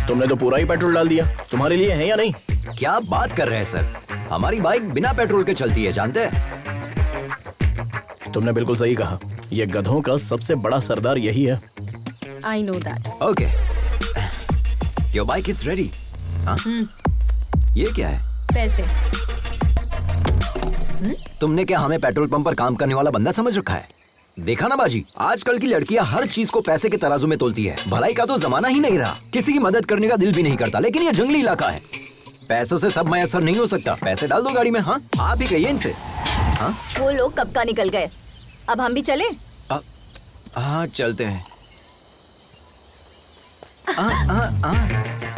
तुमने तो पूरा ही पेट्रोल डाल दिया। तुम्हारे लिए है या नहीं? क्या बात कर रहे हैं सर? हमारी बाइक बिना पेट्रोल के चलती है, जानते हैं? तुमने बिल्कुल सही कहा। ये गधों का सबसे बड़ा सरदार यही है। I know that. Okay, your bike is ready. हाँ, ये क्या है? पैसे। तुमने क्या हमें पेट्रोल पंप पर काम करने वाला बंदा समझ रखा है? देखा ना बाजी, आजकल की लड़कियां हर चीज को पैसे के तराजू में तोलती है। भलाई का तो जमाना ही नहीं रहा, किसी की मदद करने का दिल भी नहीं करता। लेकिन ये जंगली इलाका है, पैसों से सब मैसर नहीं हो सकता। पैसे डाल दो गाड़ी में। हाँ, आप ही कहिए इनसे। हाँ, वो लोग कब का निकल गए, अब हम भी चले? हाँ चलते हैं।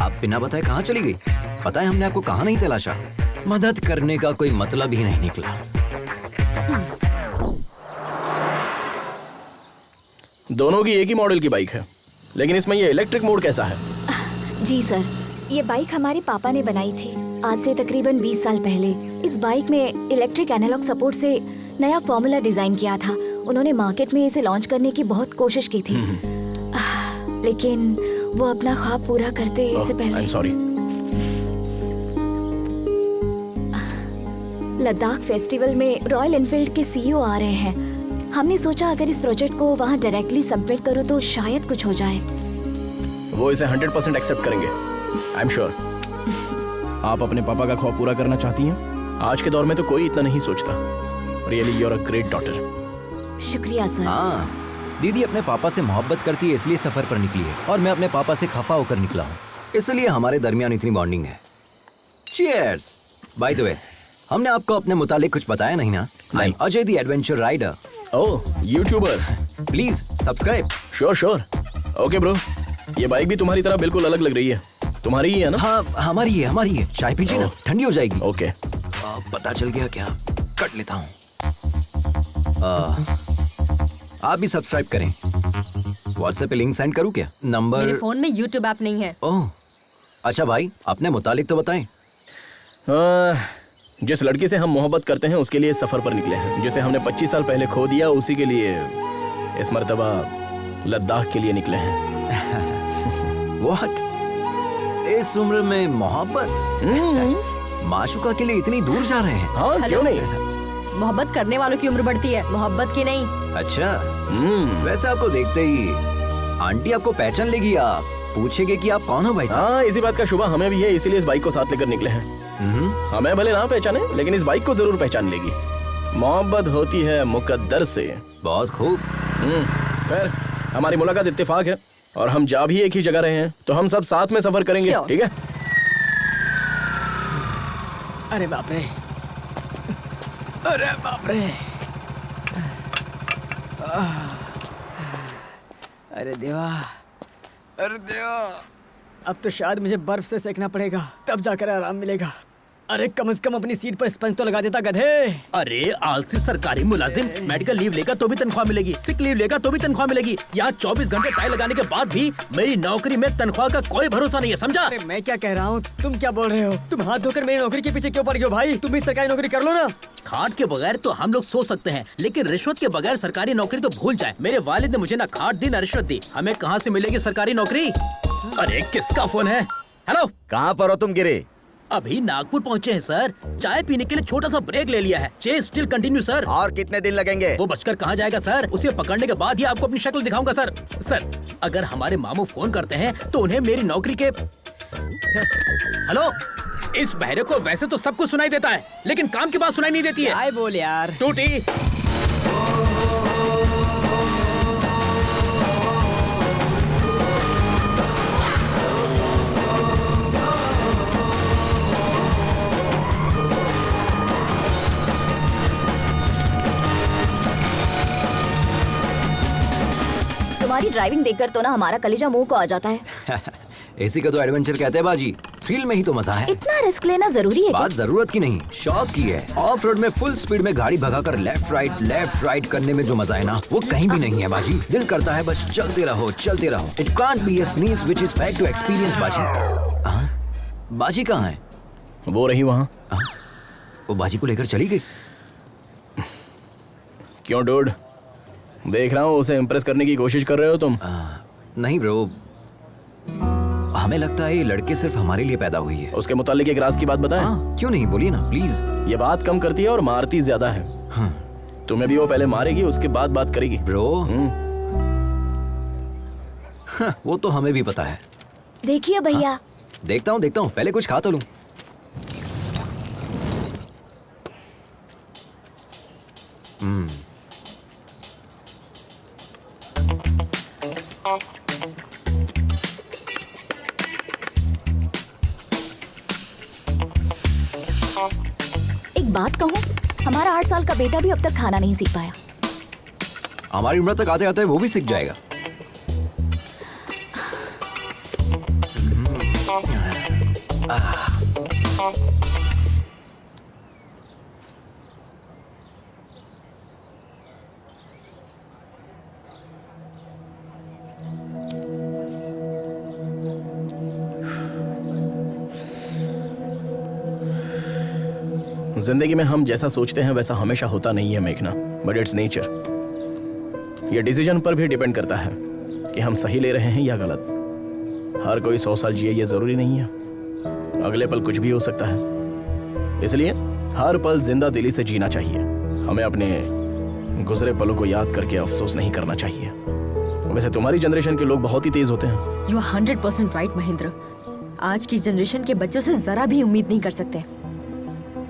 आप बिना बताए कहाँ चली गई? पता है हमने आपको कहाँ नहीं तलाशा। मदद करने का कोई मतलब ही नहीं निकला। दोनों की एक ही मॉडल की बाइक है, लेकिन इसमें ये इलेक्ट्रिक मोड कैसा है? जी सर, ये बाइक हमारे पापा ने बनाई थी आज से तकरीबन 20 साल पहले। इस बाइक में इलेक्ट्रिक एनालॉग सपोर्ट से नया फॉर्मूला डिजाइन किया था। उन्होंने मार्केट में इसे लॉन्च करने की बहुत कोशिश की थी, लेकिन वो अपना ख्वाब पूरा करते इससे पहले। सॉरी। लद्दाख फेस्टिवल में रॉयल एनफील्ड के सीईओ आ रहे हैं। हमने सोचा अगर इस प्रोजेक्ट को वहाँ डायरेक्टली सबमिट करूँ तो शायद कुछ हो जाए। वो इसे 100% एक्सेप्ट करेंगे, आई एम श्योर। आप अपने पापा का ख्वाब पूरा करना चाहती हैं? आज के दौर में तो कोई इतना नहीं सोचता। Really you are a great daughter. शुक्रिया सर। हाँ, दीदी अपने पापा से मोहब्बत करती है, इसलिए सफर पर निकली है, और मैं अपने पापा से खफा होकर निकला हूँ, इसलिए हमारे दरमियान इतनी बॉन्डिंग है। चीयर्स। बाय द वे, हमने आपको अपने मुतालिक कुछ बताया नहीं ना? I am Ajay the adventure rider. Oh, YouTuber. Please subscribe. Sure. Okay bro, ये बाइक भी तुम्हारी तरह बिल्कुल अलग लग रही है। तुम्हारी ही है ना? हाँ, हमारी है। चाय पीजिए ना, ठंडी हो जाएगी। ओके। पता चल गया क्या? कट लेता हूँ। आप भी सब्सक्राइब करें। व्हाट्सएप पे लिंक सेंड करूँ क्या? नंबर? मेरे फोन में YouTube ऐप नहीं है। ओह, अच्छा भाई, अपने मुतालिक तो बताएं। जिस लड़की से हम मोहब्बत करते हैं उसके लिए सफर पर निकले हैं। जिसे हमने 25 साल पहले खो दिया, उसी के लिए इस मर्तबा लद्दाख के लिए निकले हैं। What? इस उम्र में मोहब्बत? माशुका के लिए इतनी दूर जा रहे हैं? हाँ, क्यों नहीं? मोहब्बत करने वालों की उम्र बढ़ती है, मोहब्बत की नहीं। अच्छा, वैसे आपको देखते ही आंटी आपको पहचान लेगी, आप पूछेगी कि आप कौन हो भाई साहब। हाँ, इसी बात का शुबा हमें भी है, इसीलिए इस बाइक को साथ लेकर निकले हैं। हमें भले ना पहचाने, लेकिन इस बाइक को जरूर पहचान लेगी। मोहब्बत होती है मुकद्दर से। बहुत खूब। खैर, हमारी मुलाकात इत्तेफाक है, और हम जा भी एक ही जगह रहे हैं, तो हम सब साथ में सफर करेंगे, ठीक है? अरे बाप रे, अरे बाप रे, अरे देवा, अरे देवा, अब तो शायद मुझे बर्फ से सेकना पड़ेगा, तब जाकर आराम मिलेगा। अरे कम से कम अपनी सीट पर स्पंज तो लगा देता, गधे। अरे आलसी सरकारी मुलाजिम, मेडिकल लीव लेगा तो भी तनख्वाह मिलेगी, सिक लीव लेगा तो भी तनख्वाह मिलेगी। यहाँ 24 घंटे टाई लगाने के बाद भी मेरी नौकरी में तनख्वाह का कोई भरोसा नहीं है, समझा? अरे मैं क्या कह रहा हूँ, तुम क्या बोल रहे हो? तुम हाथ धोकर मेरी नौकरी के पीछे क्यों पड़ गए हो भाई? तुम भी सरकारी नौकरी कर लो ना। खाट के बगैर तो हम लोग सो सकते हैं, लेकिन रिश्वत के बगैर सरकारी नौकरी तो भूल जाए। मेरे वालिद ने मुझे ना खाट दी ना रिश्वत दी, हमें कहाँ से मिलेगी सरकारी नौकरी? अरे किसका फोन है? हेलो, कहाँ पर हो तुम गिरे? अभी नागपुर पहुँचे हैं सर, चाय पीने के लिए छोटा सा ब्रेक ले लिया है। Chase still continue sir. और कितने दिन लगेंगे? वो बचकर कहाँ जाएगा सर, उसे पकड़ने के बाद ही आपको अपनी शक्ल दिखाऊंगा सर। सर, अगर हमारे मामू फोन करते हैं तो उन्हें मेरी नौकरी के हेलो, इस बहरे को वैसे तो सब कुछ सुनाई देता है, लेकिन काम की बात सुनाई नहीं देती है। आए बोल यार। टूटी। तुम्हारी ड्राइविंग देखकर तो ना हमारा कलेजा मुंह को आ जाता है। इसी का तो एडवेंचर कहते हैं बाजी, थ्रिल में ही तो मजा है। इतना रिस्क लेना जरूरी है? बात जरूरत की नहीं, शौक की है। ऑफ रोड में फुल स्पीड में गाड़ी भगाकर लेफ्ट राइट करने में जो मजा है ना, वो कहीं भी नहीं है बाजी। दिल करता है बस चलते रहो। It can't be a sneeze which is fact to experience Baji. Baji कहाँ है? वो रही वहाँ। वो बाजी को लेकर चली गई। क्यों डूड, देख रहा हूँ उसे इम्प्रेस करने की कोशिश कर रहे हो तुम? नहीं ब्रो, हमें लगता है ये लड़के सिर्फ हमारे लिए पैदा हुई है। उसके मुतालिक एक राज की बात बताएं? क्यों नहीं, बोलिए ना प्लीज। ये बात कम करती है और मारती ज्यादा है। तुम्हें भी वो पहले मारेगी, उसके बाद बात करेगी। ब्रो वो तो हमें भी पता है। देखिए भैया। देखता हूँ, पहले कुछ खा तो लूं। एक बात कहूँ, हमारा 8 साल का बेटा भी अब तक खाना नहीं सीख पाया। हमारी उम्र तक आते आते वो भी सीख जाएगा। जिंदगी में हम जैसा सोचते हैं वैसा हमेशा होता नहीं है मेघना, बट इट्स नेचर। ये डिसीजन पर भी डिपेंड करता है कि हम सही ले रहे हैं या गलत। हर कोई 100 साल जिए ये जरूरी नहीं है, अगले पल कुछ भी हो सकता है। इसलिए हर पल जिंदा दिली से जीना चाहिए। हमें अपने गुजरे पलों को याद करके अफसोस नहीं करना चाहिए। वैसे तुम्हारी जनरेशन के लोग बहुत ही तेज होते हैं। You are 100% right Mahendra. आज की जनरेशन के बच्चों से जरा भी उम्मीद नहीं कर सकते।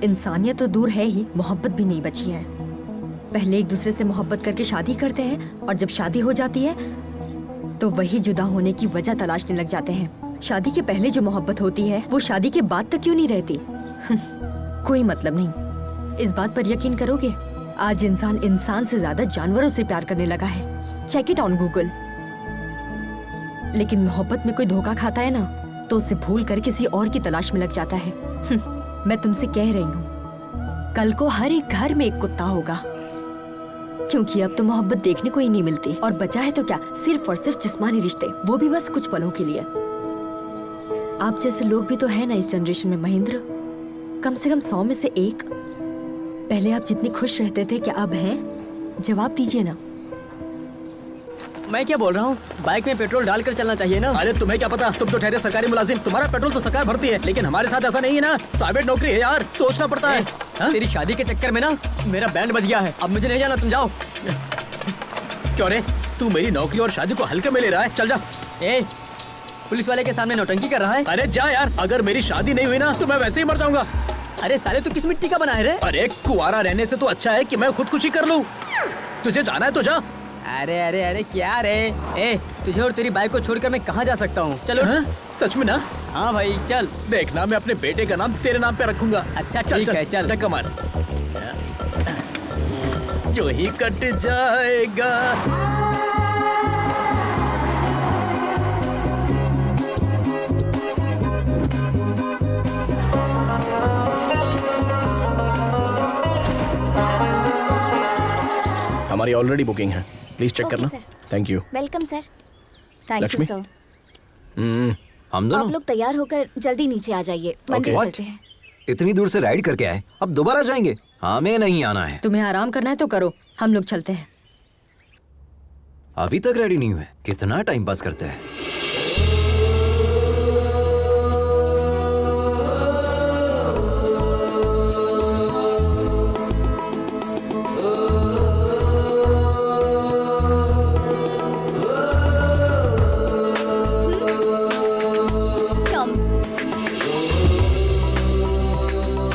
इंसानियत तो दूर है ही, मोहब्बत भी नहीं बची है। पहले एक दूसरे से मोहब्बत करके शादी करते हैं और जब शादी हो जाती है तो वही जुदा होने की वजह तलाशने लग जाते हैं। शादी के पहले जो मोहब्बत होती है वो शादी के बाद तक क्यों नहीं रहती? कोई मतलब नहीं। इस बात पर यकीन करोगे, आज इंसान से ज्यादा जानवरों से प्यार करने लगा है। Check it on Google. लेकिन मोहब्बत में कोई धोखा खाता है ना, तो उसे भूल कर किसी और की तलाश में लग जाता है। मैं तुमसे कह रही हूँ, कल को हर एक घर में एक कुत्ता होगा, क्योंकि अब तो मोहब्बत देखने को ही नहीं मिलती। और बचा है तो क्या, सिर्फ और सिर्फ जिस्मानी रिश्ते, वो भी बस कुछ पलों के लिए। आप जैसे लोग भी तो है ना इस जनरेशन में महेंद्र, कम से कम 100 में से एक। पहले आप जितनी खुश रहते थे, क्या अब हैं? जवाब दीजिए ना। मैं क्या बोल रहा हूँ, बाइक में पेट्रोल डालकर चलना चाहिए ना। अरे तुम्हें क्या पता, तुम तो ठहरे सरकारी मुलाजिम, तुम्हारा पेट्रोल तो सरकार भरती है, लेकिन हमारे साथ ऐसा नहीं है ना। प्राइवेट नौकरी है यार, सोचना पड़ता है। तेरी शादी के चक्कर में ना मेरा बैंड बज गया है। अब मुझे नहीं जाना, तुम जाओ। क्यों रे, तू मेरी नौकरी और शादी को हल्के में ले रहा है? चल जा। ए, पुलिस वाले के सामने नौटंकी कर रहा है। अरे जा यार, अगर मेरी शादी नहीं हुई ना तो मैं वैसे ही मर जाऊंगा। अरे साले, तू किस मिट्टी का बना है रे? अरे कुआरा रहने से तो अच्छा है कि मैं खुदकुशी कर लूं। तुझे जाना है तो जा। अरे अरे अरे क्या रे? ए, तुझे और तेरी बाइक को छोड़कर मैं कहाँ जा सकता हूँ? चलो। सच में ना? हाँ भाई चल। देखना, मैं अपने बेटे का नाम तेरे नाम पे रखूंगा। अच्छा ठीक है, चल। धक्का मार। जो ही कट जाएगा। हमारी ऑलरेडी बुकिंग है, प्लीज चेक करना। Thank you. Welcome sir. Thank you Lakshmi? Sir. हम आप दोनों लोग तैयार होकर जल्दी नीचे आ जाइए, मंदिर What? चलते हैं। इतनी दूर से राइड करके आए, अब दोबारा जाएंगे? हमें नहीं आना है। तुम्हें आराम करना है तो करो, हम लोग चलते हैं। अभी तक रेडी नहीं हुए, कितना टाइम पास करते हैं।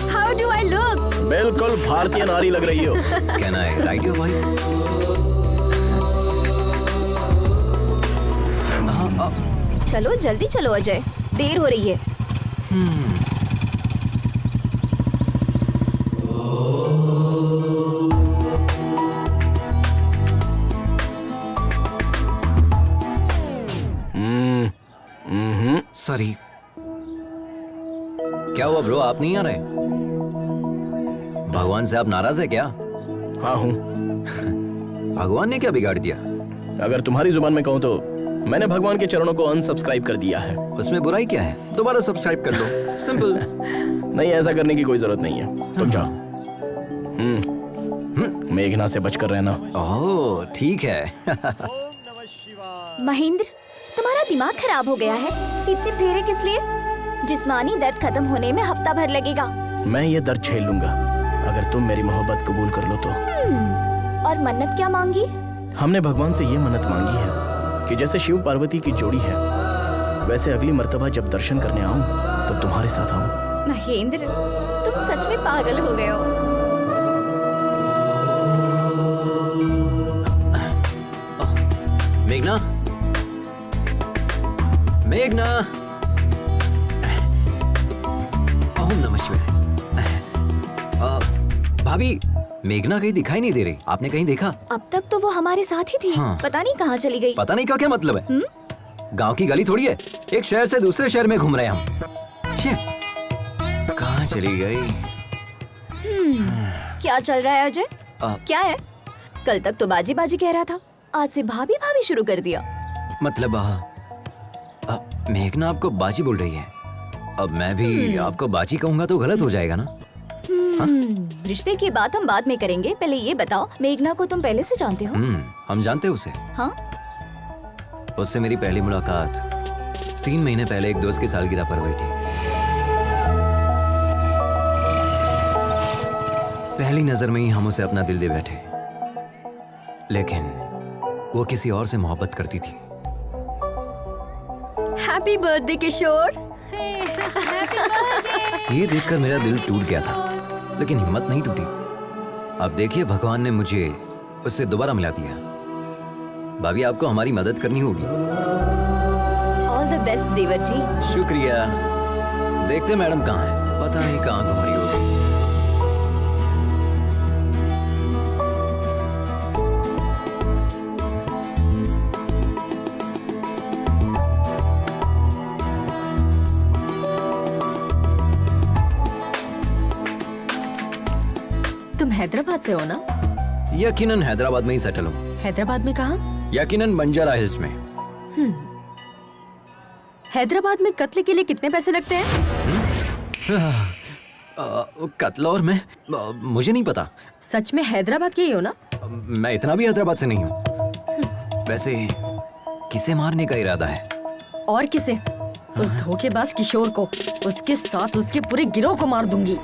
How do I look? बिल्कुल भारतीय नारी लग रही हो। कैन आई राइड यू भाई? चलो जल्दी चलो अजय, देर हो रही है। सॉरी। क्या हुआ ब्रो, आप नहीं आ रहे? भगवान से आप नाराज है क्या? हाँ हूँ। भगवान ने क्या बिगाड़ दिया? अगर तुम्हारी जुबान में कहूँ तो मैंने भगवान के चरणों को अनसब्सक्राइब कर दिया है। उसमें बुराई क्या है? दोबारा सब्सक्राइब कर लो, सिंपल। नहीं, ऐसा करने की कोई जरूरत नहीं है, तुम जाओ। मेघना से बचकर रहना। ओह ठीक है। महेंद्र, तुम्हारा दिमाग खराब हो गया है। इतने फेरे किस लिए? जिस्मानी दर्द खत्म होने में हफ्ता भर लगेगा। मैं ये दर्द झेल लूंगा अगर तुम मेरी मोहब्बत कबूल कर लो तो। और मन्नत क्या मांगी? हमने भगवान से ये मन्नत मांगी है कि जैसे शिव पार्वती की जोड़ी है, वैसे अगली मर्तबा जब दर्शन करने आऊं तब तुम्हारे साथ आऊं। महेंद्र, तुम सच में पागल हो गए हो। मेघना, मेघना, ओम नमः शिवाय। भाभी, मेघना कहीं दिखाई नहीं दे रही, आपने कहीं देखा? अब तक तो वो हमारे साथ ही थी। हाँ। पता नहीं कहाँ चली गई। पता नहीं का क्या मतलब है? गांव की गली थोड़ी है, एक शहर से दूसरे शहर में घूम रहे हैं हम। छे, कहाँ चली गई? क्या चल रहा है अजय? क्या है? कल तक तो बाजी बाजी कह रहा था, आज से भाभी भाभी शुरू कर दिया। मतलब मेघना आपको बाजी बोल रही है, अब मैं भी आपको बाजी कहूंगा तो गलत हो जाएगा ना? रिश्ते की बात हम बाद में करेंगे, पहले ये बताओ मेघना को तुम पहले से जानते हो? हम जानते हैं उसे। हाँ? उससे मेरी पहली मुलाकात 3 महीने पहले एक दोस्त की सालगिरह पर हुई थी। पहली नजर में ही हम उसे अपना दिल दे बैठे, लेकिन वो किसी और से मोहब्बत करती थी। हैप्पी बर्थडे किशोर। ये देखकर मेरा दिल टूट गया था, लेकिन हिम्मत नहीं टूटी। अब देखिए, भगवान ने मुझे उससे दोबारा मिला दिया। भाभी, आपको हमारी मदद करनी होगी। ऑल द बेस्ट देवर जी। शुक्रिया। देखते मैडम कहाँ है, पता नहीं कहाँ घूम रही होगी। तुम हैदराबाद से हो ना? यकीनन हैदराबाद में ही सेटल हूँ। हैदराबाद में कहाँ? यकीनन बंजारा हिल्स में। हैदराबाद में कत्ल के लिए कितने पैसे लगते हैं? कत्ल और मैं मुझे नहीं पता। सच में हैदराबाद के ही हो ना? मैं इतना भी हैदराबाद से नहीं हूँ। वैसे किसे मारने का इरादा है? और किसे? उस धोखेबाज किशोर को, उसके साथ उसके पूरे गिरोह को मार दूंगी।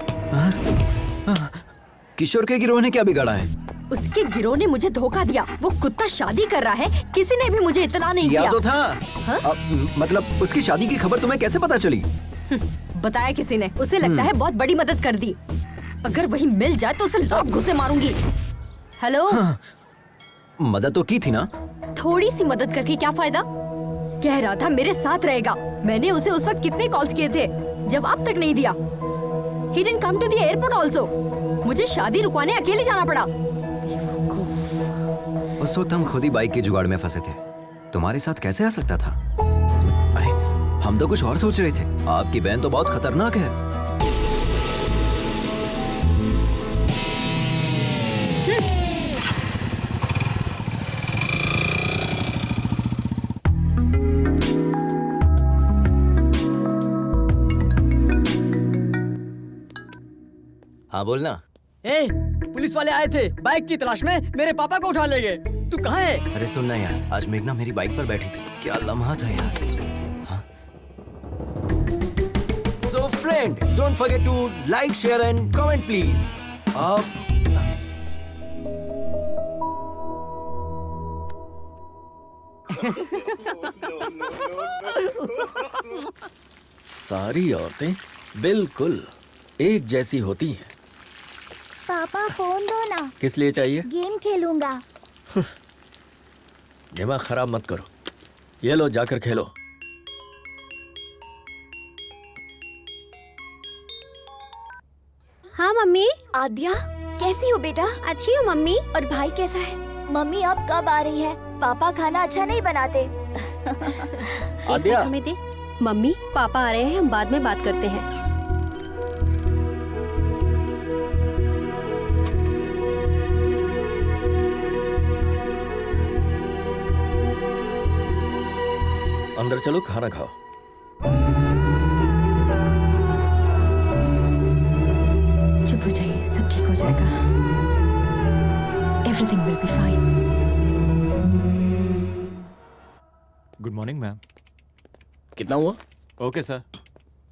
किशोर के गिरोह ने क्या बिगाड़ा है? उसके गिरोह ने मुझे धोखा दिया। वो कुत्ता शादी कर रहा है, किसी ने भी मुझे इत्तला नहीं किया। याद तो था। मतलब उसकी शादी की खबर तुम्हें कैसे पता चली? बताया किसी ने। उसे लगता है बहुत बड़ी मदद कर दी। अगर वही मिल जाए तो उसे लात घुसे मारूंगी। हेलो? मदद तो की थी ना? थोड़ी सी मदद करके क्या फायदा? कह रहा था मेरे साथ रहेगा। मैंने उसे उस वक्त कितने कॉल्स किए थे, जवाब तक नहीं दिया। He didn't come to the airport also. मुझे शादी रुकवाने अकेले जाना पड़ा। उस वक्त हम खुद ही बाइक के जुगाड़ में फंसे थे। तुम्हारे साथ कैसे आ सकता था? अरे, हम तो कुछ और सोच रहे थे। आपकी बहन तो बहुत खतरनाक है। हाँ बोलना। ए, पुलिस वाले आए थे बाइक की तलाश में, मेरे पापा को उठा ले गए। तू कहाँ है? अरे सुनना यार, आज मेघना मेरी बाइक पर बैठी थी। क्या लम्हा था यार। हाँ? So friend, don't forget to like, share and comment please. सारी औरतें बिल्कुल एक जैसी होती हैं। पापा फोन दो ना। किस लिए चाहिए? गेम खेलूंगा। दिमाग खराब मत करो। ये लो, जाकर खेलो। हाँ मम्मी। आद्या, कैसी हो बेटा? अच्छी हूँ मम्मी। और भाई कैसा है? मम्मी अब कब आ रही है? पापा खाना अच्छा नहीं बनाते। आद्या, हमें दे। मम्मी, पापा आ रहे हैं, हम बाद में बात करते हैं। अंदर चलो, खाना खाओ। चुप हो जाइए, सब ठीक हो जाएगा। Everything will be fine. Good morning ma'am. कितना हुआ? Okay sir.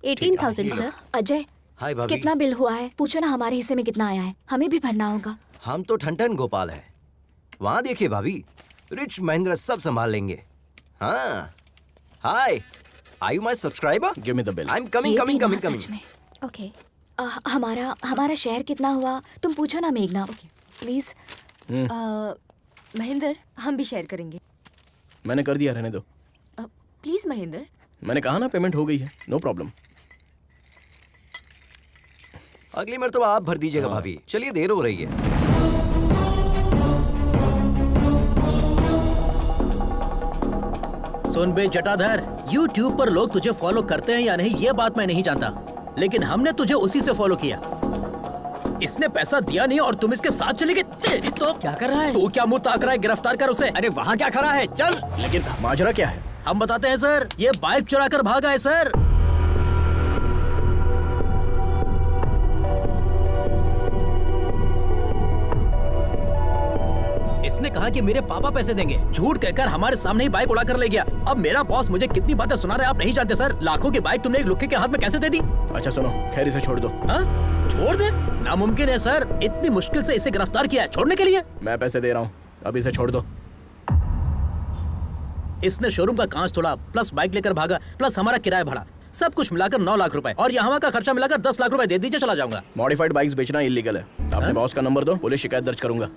18,000 सर। अजय, हाय भाभी। कितना बिल हुआ है? पूछो ना हमारे हिस्से में कितना आया है, हमें भी भरना होगा। हम तो ठन ठन गोपाल है। वहाँ देखिए भाभी, रिच महेंद्र सब संभाल लेंगे। हाँ, hi, are you my subscriber? Give me the bill. I am coming. Okay हमारा शेयर कितना हुआ तुम पूछो ना मेघना। प्लीज। महेंद्र, हम भी शेयर करेंगे। मैंने कर दिया, रहने दो। प्लीज महेंद्र। मैंने कहा ना पेमेंट हो गई है, नो प्रॉब्लम। अगली मर्तबा आप भर दीजिएगा भाभी। चलिए, देर हो रही है। सुन बे जटाधर, YouTube पर लोग तुझे फॉलो करते हैं या नहीं ये बात मैं नहीं जानता, लेकिन हमने तुझे उसी से फॉलो किया। इसने पैसा दिया नहीं और तुम इसके साथ चले गए। तेरी तो क्या कर रहा है? तू क्या मुंह ताक रहा है? गिरफ्तार कर उसे। अरे वहाँ क्या खड़ा है? चल। लेकिन माजरा क्या है? हम बताते हैं सर, ये बाइक चुरा कर भागा है सर। इसने कहा कि मेरे पापा पैसे देंगे, झूठ कहकर हमारे सामने ही बाइक उड़ा कर ले गया। अब मेरा बॉस मुझे कितनी बातें सुना रहा है आप नहीं जानते सर। लाखों की बाइक तुमने एक लुक्के के हाथ में कैसे दे दी? अच्छा सुनो, खैर इसे छोड़ दो। हाँ? छोड़ दे? नामुमकिन है सर, इतनी मुश्किल से इसे गिरफ्तार किया है, छोड़ने के लिए? मैं पैसे दे रहा हूँ, अब इसे छोड़ दो। इसने शोरूम का कांच तोड़ा, प्लस बाइक लेकर भागा, प्लस हमारा किराया भाड़ा, सब कुछ मिलाकर 9 लाख रुपए, और यहाँ का खर्चा मिलाकर 10 लाख रुपए दे दीजिए, चला जाऊंगा। मॉडिफाइड बाइक्स बेचना इलीगल है। अपने बॉस का नंबर दो, पुलिस शिकायत दर्ज करूंगा।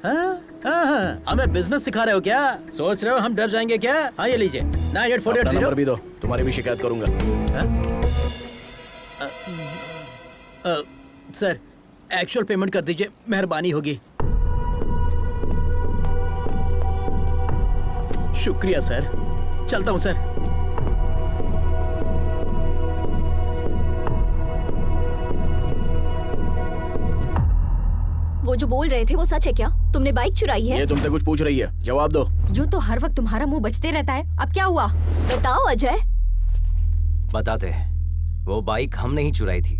हमें बिजनेस सिखा रहे हो क्या? सोच रहे हो हम डर जाएंगे क्या? हाँ ये लीजिए 9848 नंबर भी दो, तुम्हारी भी शिकायत करूंगा। सर एक्चुअल पेमेंट कर दीजिए, मेहरबानी होगी। शुक्रिया सर, चलता हूँ सर। वो जो बोल रहे थे वो सच है क्या? तुमने बाइक चुराई है? ये तुमसे कुछ पूछ रही है, जवाब दो। यूँ तो हर वक्त तुम्हारा मुंह बचते रहता है, अब क्या हुआ? बताओ अजय। बताते हैं। वो बाइक हमने ही चुराई थी।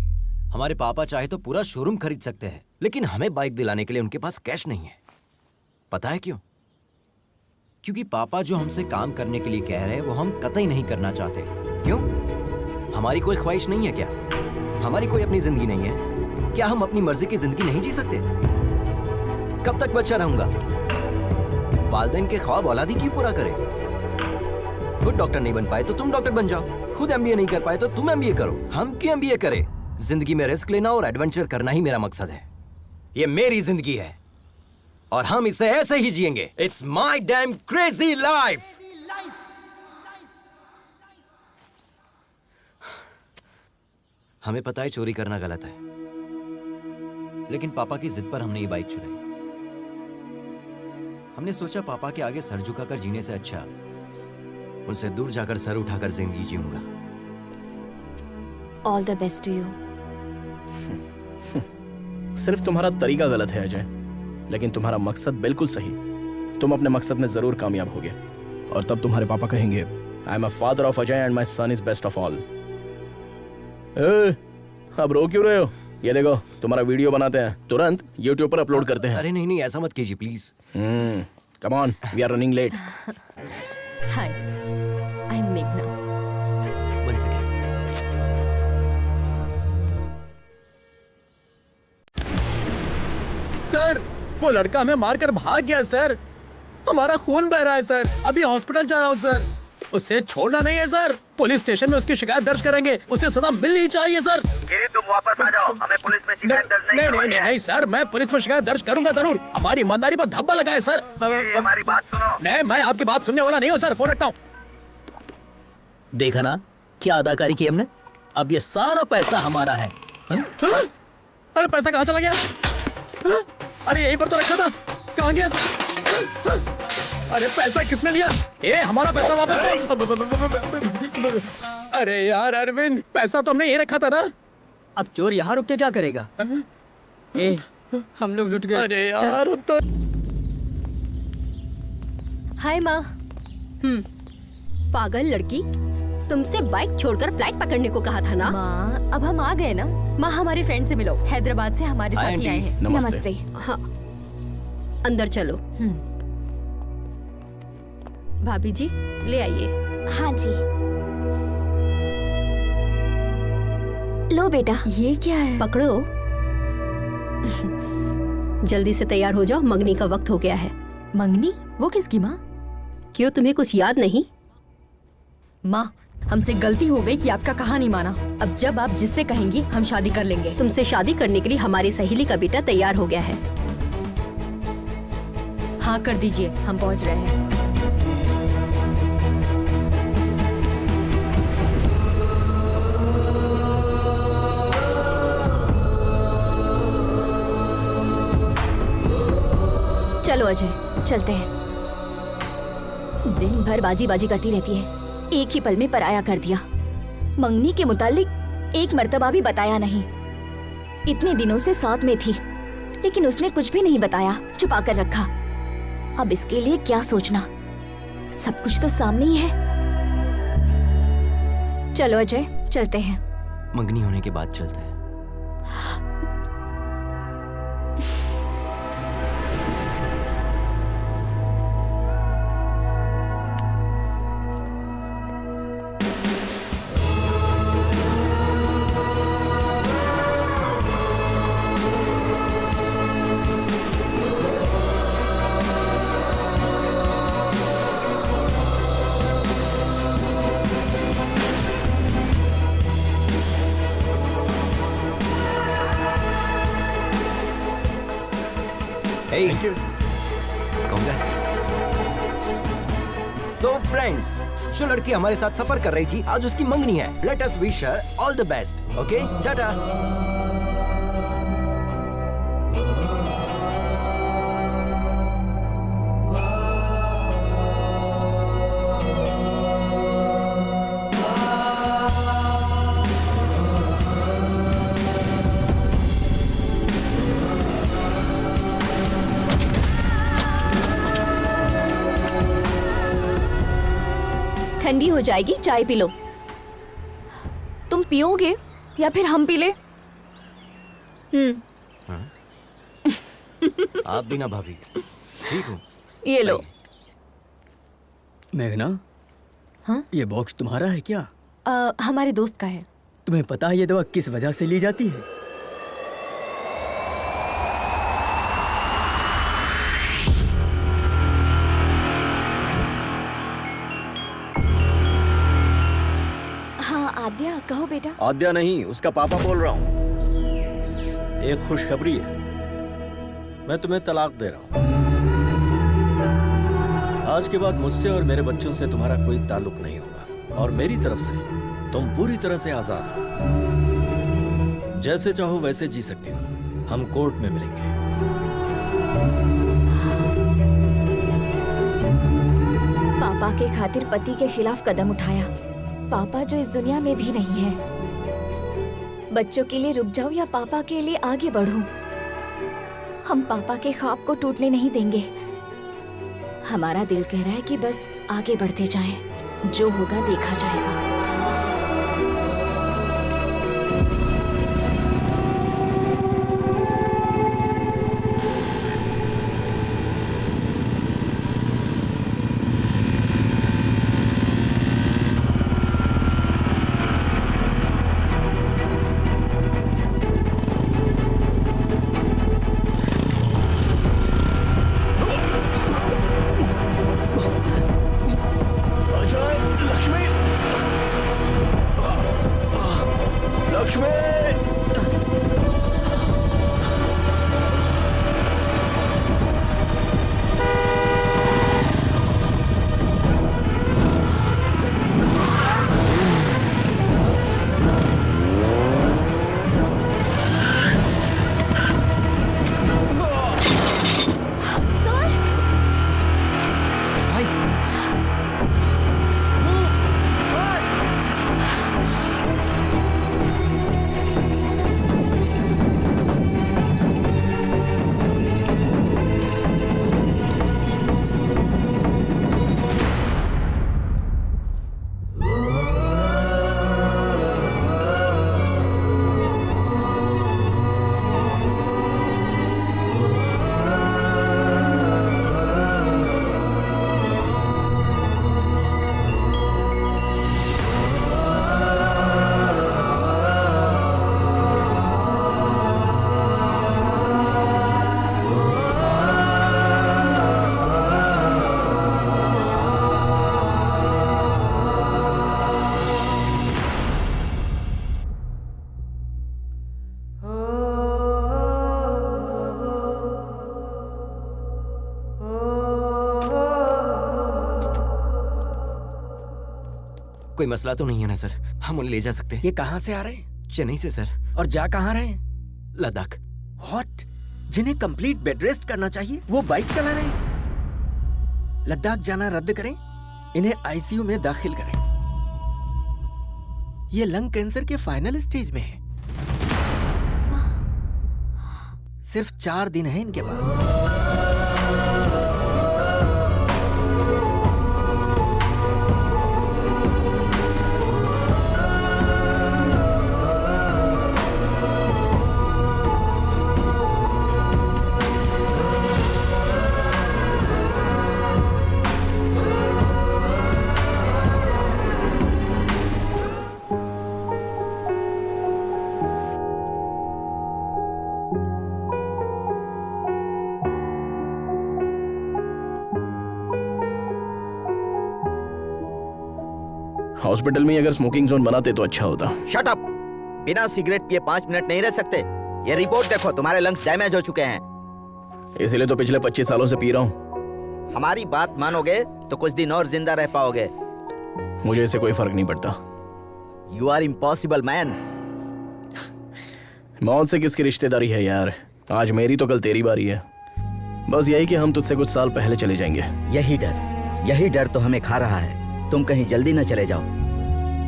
हमारे पापा चाहे तो पूरा शोरूम खरीद सकते हैं, लेकिन हमें बाइक दिलाने के लिए उनके पास कैश नहीं है। पता है क्यों? क्योंकि पापा जो हमसे काम करने के लिए कह रहे हैं वो हम कतई नहीं करना चाहते। क्यों? हमारी कोई ख्वाहिश नहीं है क्या? हमारी कोई अपनी जिंदगी नहीं है क्या? हम अपनी मर्जी की जिंदगी नहीं जी सकते? कब तक बच्चा रहूंगा? वालिदैन के ख्वाब औलादी क्यों पूरा करे? खुद डॉक्टर नहीं बन पाए तो तुम डॉक्टर बन जाओ, खुद एमबीए नहीं कर पाए तो तुम एमबीए करो। हम क्यों एमबीए करें? जिंदगी में रिस्क लेना और एडवेंचर करना ही मेरा मकसद है। ये मेरी जिंदगी है और हम इसे ऐसे ही जिएंगे। It's my dam crazy life. हमें पता है चोरी करना गलत है, लेकिन पापा की जिद पर हमने ये बाइक चुराई। हमने सोचा पापा के आगे सर झुकाकर जीने से अच्छा उनसे दूर जाकर सर उठाकर जिंदगी जीऊंगा। All the best to you. सिर्फ तुम्हारा तरीका गलत है अजय, लेकिन तुम्हारा मकसद बिल्कुल सही। तुम अपने मकसद में जरूर कामयाब होगे और तब तुम्हारे पापा कहेंगे I am a father of Ajay and my son is best of all. अब रो क्यों रहे हो? ये देखो तुम्हारा वीडियो बनाते हैं, तुरंत YouTube पर अपलोड करते हैं। अरे नहीं ऐसा मत कीजिए please. Come on, we are running late. Hi, I am मेघना। One second. सर वो लड़का हमें मारकर भाग गया सर, हमारा खून बह रहा है सर, अभी हॉस्पिटल जा रहा हूँ सर। उसे छोड़ना नहीं है सर, पुलिस स्टेशन में उसकी शिकायत दर्ज करेंगे, उसे सजा मिलनी चाहिए सर। तुम वापस आ जाओ, हमें पुलिस में शिकायत दर्ज नहीं सर, मैं पुलिस में शिकायत दर्ज करूंगा जरूर। हमारी ईमानदारी पर धब्बा लगा है सर। हमारी बात सुनो। नहीं, मैं आपकी बात सुनने वाला नहीं हूँ सर, फोन रखता हूँ। देखा ना क्या अदाकारी की हमने, अब ये सारा पैसा हमारा है। अरे पैसा कहाँ चला गया? अरे यहीं पर तो रखा था, कहाँ गया? अरे पैसा किसने लिया? हमारा पैसा वापस। अरे यार अरविंद, पैसा तो हमने ये रखा था ना। अब चोर यहाँ रुक के क्या करेगा? हम लोग लुट गए। अरे यार अब तो। हाय माँ। पागल लड़की, तुमसे बाइक छोड़कर फ्लाइट पकड़ने को कहा था ना। माँ अब हम आ गए ना। माँ हमारे फ्रेंड से मिलो, हैदराबाद से हमारे साथ ही आए हैं। नमस्ते। हाँ अंदर चलो। भाभी जी ले आइए। हाँ जी। लो बेटा। ये क्या है? पकड़ो। जल्दी से तैयार हो जाओ, मंगनी का वक्त हो गया है। मंगनी? वो किसकी माँ? क्यों तुम्हें कुछ याद नहीं? माँ, हमसे गलती हो गई कि आपका कहा नहीं माना। अब जब आप जिससे कहेंगी हम शादी कर लेंगे। तुमसे शादी करने के लिए हमारी सहेली का बेटा तैयार हो गया है। हाँ कर दीजिए, हम पहुँच रहे हैं। चलो अजय, चलते हैं। दिन भर बाजी बाजी करती रहती है, एक ही पल में पराया कर दिया। मंगनी के मुतालिक एक मर्तबा भी बताया नहीं। इतने दिनों से साथ में थी, लेकिन उसने कुछ भी नहीं बताया, छुपा कर रखा। अब इसके लिए क्या सोचना, सब कुछ तो सामने ही है। चलो अजय, चलते हैं। मंगनी होने के बाद चलते हैं। Hey, thank you. Congrats. So friends, जो लड़की हमारे साथ सफर कर रही थी, आज उसकी मंगनी है। Let us wish her all the best. Okay? Tata. ठंडी हो जाएगी, चाय पी लो। तुम पियोगे या फिर हम पी ले? आप भी ना भाभी, ठीक हूँ। ये लो। मेघना, हाँ? ये बॉक्स तुम्हारा है क्या? हमारे दोस्त का है। तुम्हें पता है ये दवा किस वजह से ली जाती है? आद्या, कहो बेटा। आद्या नहीं, उसका पापा बोल रहा हूँ। एक खुशखबरी है, मैं तुम्हें तलाक दे रहा हूँ। आज के बाद मुझसे और मेरे बच्चों से तुम्हारा कोई ताल्लुक नहीं होगा, और मेरी तरफ से तुम पूरी तरह से आजाद हो। जैसे चाहो वैसे जी सकती हो। हम कोर्ट में मिलेंगे। पापा के खातिर पति के खिलाफ कदम उठाया। पापा जो इस दुनिया में भी नहीं है। बच्चों के लिए रुक जाऊं या पापा के लिए आगे बढ़ूं? हम पापा के ख्वाब को टूटने नहीं देंगे। हमारा दिल कह रहा है कि बस आगे बढ़ते जाएं, जो होगा देखा जाएगा। अजय, लक्ष्मी। कोई मसला तो नहीं है ना सर? हम उन्हें ले जा सकते हैं। ये कहाँ से आ रहे हैं? चेन्नई से सर। और जा कहाँ रहे हैं? लद्दाख। व्हाट? जिन्हें कंप्लीट बेड रेस्ट करना चाहिए वो बाइक चला रहे हैं। लद्दाख जाना रद्द करें, इन्हें आईसीयू में दाखिल करें। ये लंग कैंसर के फाइनल स्टेज में है। सिर्फ 4 दिन है इनके पास। हॉस्पिटल में अगर स्मोकिंग जोन बनाते तो अच्छा होता। Shut up! बिना सिगरेट पिए 5 मिनट नहीं रह सकते। ये रिपोर्ट देखो, तुम्हारे लंग्स डैमेज हो चुके हैं। इसीलिए तो पिछले 25 सालों से पी रहा हूँ। हमारी बात मानोगे तो कुछ दिन और जिंदा रह पाओगे। मुझे इससे कोई फर्क नहीं पड़ता। You are impossible man. मौत से किसकी रिश्तेदारी है यार? आज मेरी तो कल तेरी बारी है। बस यही कि हम तुझसे कुछ साल पहले चले जाएंगे। यही डर तो हमें खा रहा है। तुम कहीं जल्दी न चले जाओ।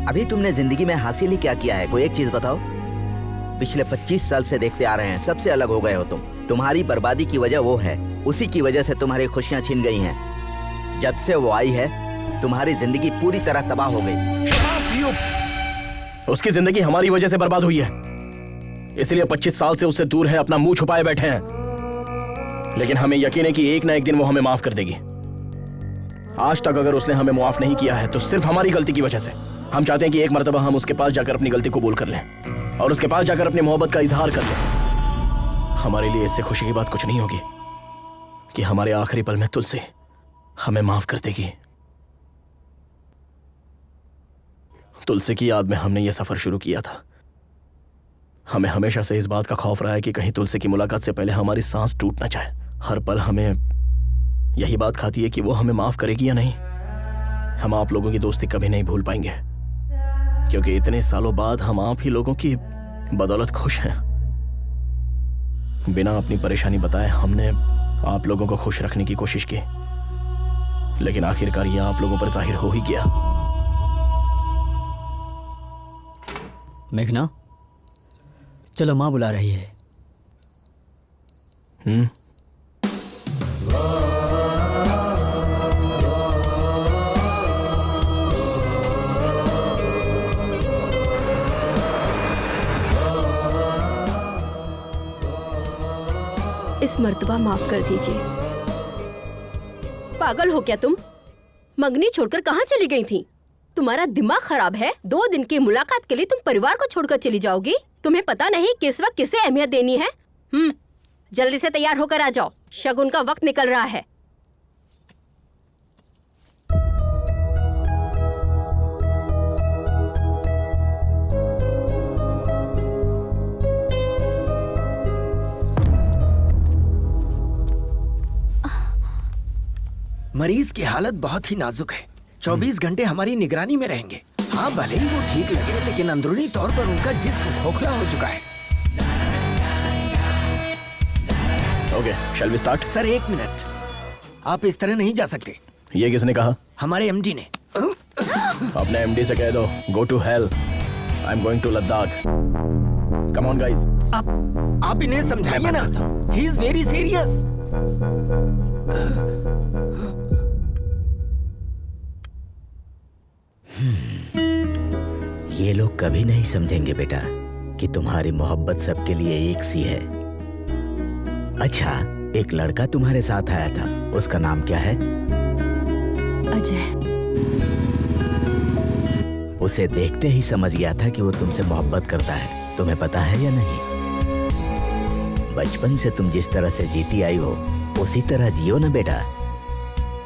अभी तुमने जिंदगी में हासिल ही क्या किया है? कोई एक चीज बताओ। पिछले 25 साल से देखते आ रहे हैं, सबसे अलग हो गए हो तुम। तुम्हारी बर्बादी की वजह वो है, उसी की वजह से तुम्हारी खुशियां छीन गई हैं। जब से वो आई है तुम्हारी जिंदगी पूरी तरह तबाह हो गई। उसकी जिंदगी हमारी वजह से बर्बाद हुई है, इसलिए 25 साल से उससे दूर है, अपना मुंह छुपाए बैठे हैं। लेकिन हमें यकीन है कि एक ना एक दिन वो हमें माफ कर देगी। आज तक अगर उसने हमें माफ नहीं किया है तो सिर्फ हमारी गलती की वजह से। हम चाहते हैं कि एक मर्तबा हम उसके पास जाकर अपनी गलती कबूल कर लें और उसके पास जाकर अपनी मोहब्बत का इजहार कर लें। हमारे लिए इससे खुशी की बात कुछ नहीं होगी कि हमारे आखिरी पल में तुलसी हमें माफ कर देगी। तुलसी की याद में हमने ये सफर शुरू किया था। हमें हमेशा से इस बात का खौफ रहा है कि कहीं तुलसी की मुलाकात से पहले हमारी सांस टूट ना जाए। हर पल हमें यही बात खाती है कि वो हमें माफ करेगी या नहीं। हम आप लोगों की दोस्ती कभी नहीं भूल पाएंगे, क्योंकि इतने सालों बाद हम आप ही लोगों की बदौलत खुश हैं। बिना अपनी परेशानी बताए हमने आप लोगों को खुश रखने की कोशिश की, लेकिन आखिरकार यह आप लोगों पर जाहिर हो ही गया। मेघना, चलो माँ बुला रही है। इस मर्तबा माफ कर दीजिए। पागल हो क्या तुम? मंगनी छोड़कर कहाँ चली गई थी? तुम्हारा दिमाग खराब है? 2 दिन की मुलाकात के लिए तुम परिवार को छोड़कर चली जाओगी? तुम्हें पता नहीं किस वक्त किसे अहमियत देनी है? जल्दी से तैयार होकर आ जाओ, शगुन का वक्त निकल रहा है। मरीज की हालत बहुत ही नाजुक है। 24 घंटे हमारी निगरानी में रहेंगे। हाँ, भले ही वो ठीक लगे, लेकिन अंदरूनी तौर पर उनका जिस्म खोखला हो चुका है। Okay, shall we start? Sir 1 minute, आप इस तरह नहीं जा सकते। ये किसने कहा? हमारे एमडी ने। अपने एमडी से कह दो, go to hell, I am going to Ladakh. Come on guys. आप इन्हें समझाइए ना, ही इज वेरी सीरियस। ये लोग कभी नहीं समझेंगे बेटा कि तुम्हारी मोहब्बत सबके लिए एक सी है। अच्छा, एक लड़का तुम्हारे साथ आया था, उसका नाम क्या है? अजय। उसे देखते ही समझ गया था कि वो तुमसे मोहब्बत करता है। तुम्हें पता है या नहीं? बचपन से तुम जिस तरह से जीती आई हो उसी तरह जियो ना बेटा।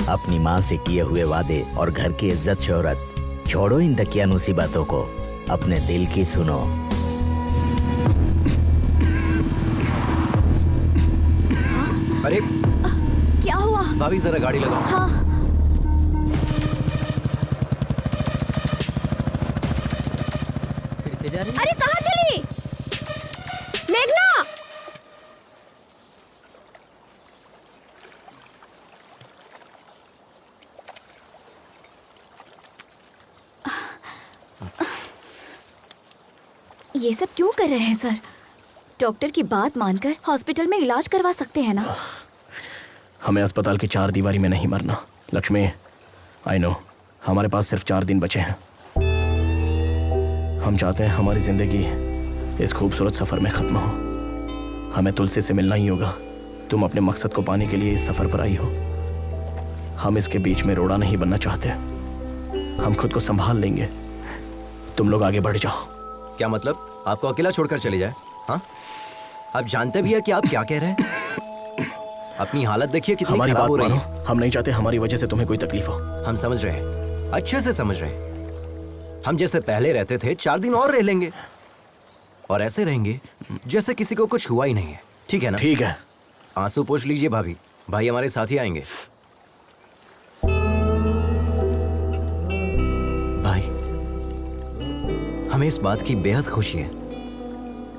अपनी माँ से किए हुए वादे और घर की इज्जत शोहरत छोड़ो, इन दकियानूसी बातों को, अपने दिल की सुनो। अरे क्या हुआ? भाभी जरा गाड़ी लगाओ। हाँ। जा रही है? अरे कहाँ चली मेघना? ये सब क्यों कर रहे हैं सर? डॉक्टर की बात मानकर हॉस्पिटल में इलाज करवा सकते हैं ना? हमें अस्पताल की 4 दीवारी में नहीं मरना। लक्ष्मी, आई नो हमारे पास सिर्फ 4 दिन बचे हैं। हम चाहते हैं हमारी जिंदगी इस खूबसूरत सफर में खत्म हो। हमें तुलसी से मिलना ही होगा। तुम अपने मकसद को पाने के लिए इस सफर पर आई हो। हम इसके बीच में रोड़ा नहीं बनना चाहते। हम खुद को संभाल लेंगे। तुम लोग आगे बढ़ जाओ। क्या मतलब? आपको अकेला छोड़कर चले जाए? हाँ, आप जानते भी है कि आप क्या कह रहे हैं? अपनी हालत देखिए कितनी हमारी खराब बात हो रही मानो। है। हम नहीं चाहते हमारी वजह से तुम्हें कोई तकलीफ हो। हम समझ रहे हैं, अच्छे से समझ रहे हैं। हम जैसे पहले रहते थे 4 दिन और रह लेंगे, और ऐसे रहेंगे जैसे किसी को कुछ हुआ ही नहीं है। ठीक है ना? ठीक है। आंसू पोंछ लीजिए भाभी, भाई हमारे साथ ही आएंगे। भाई, हमें इस बात की बेहद खुशी है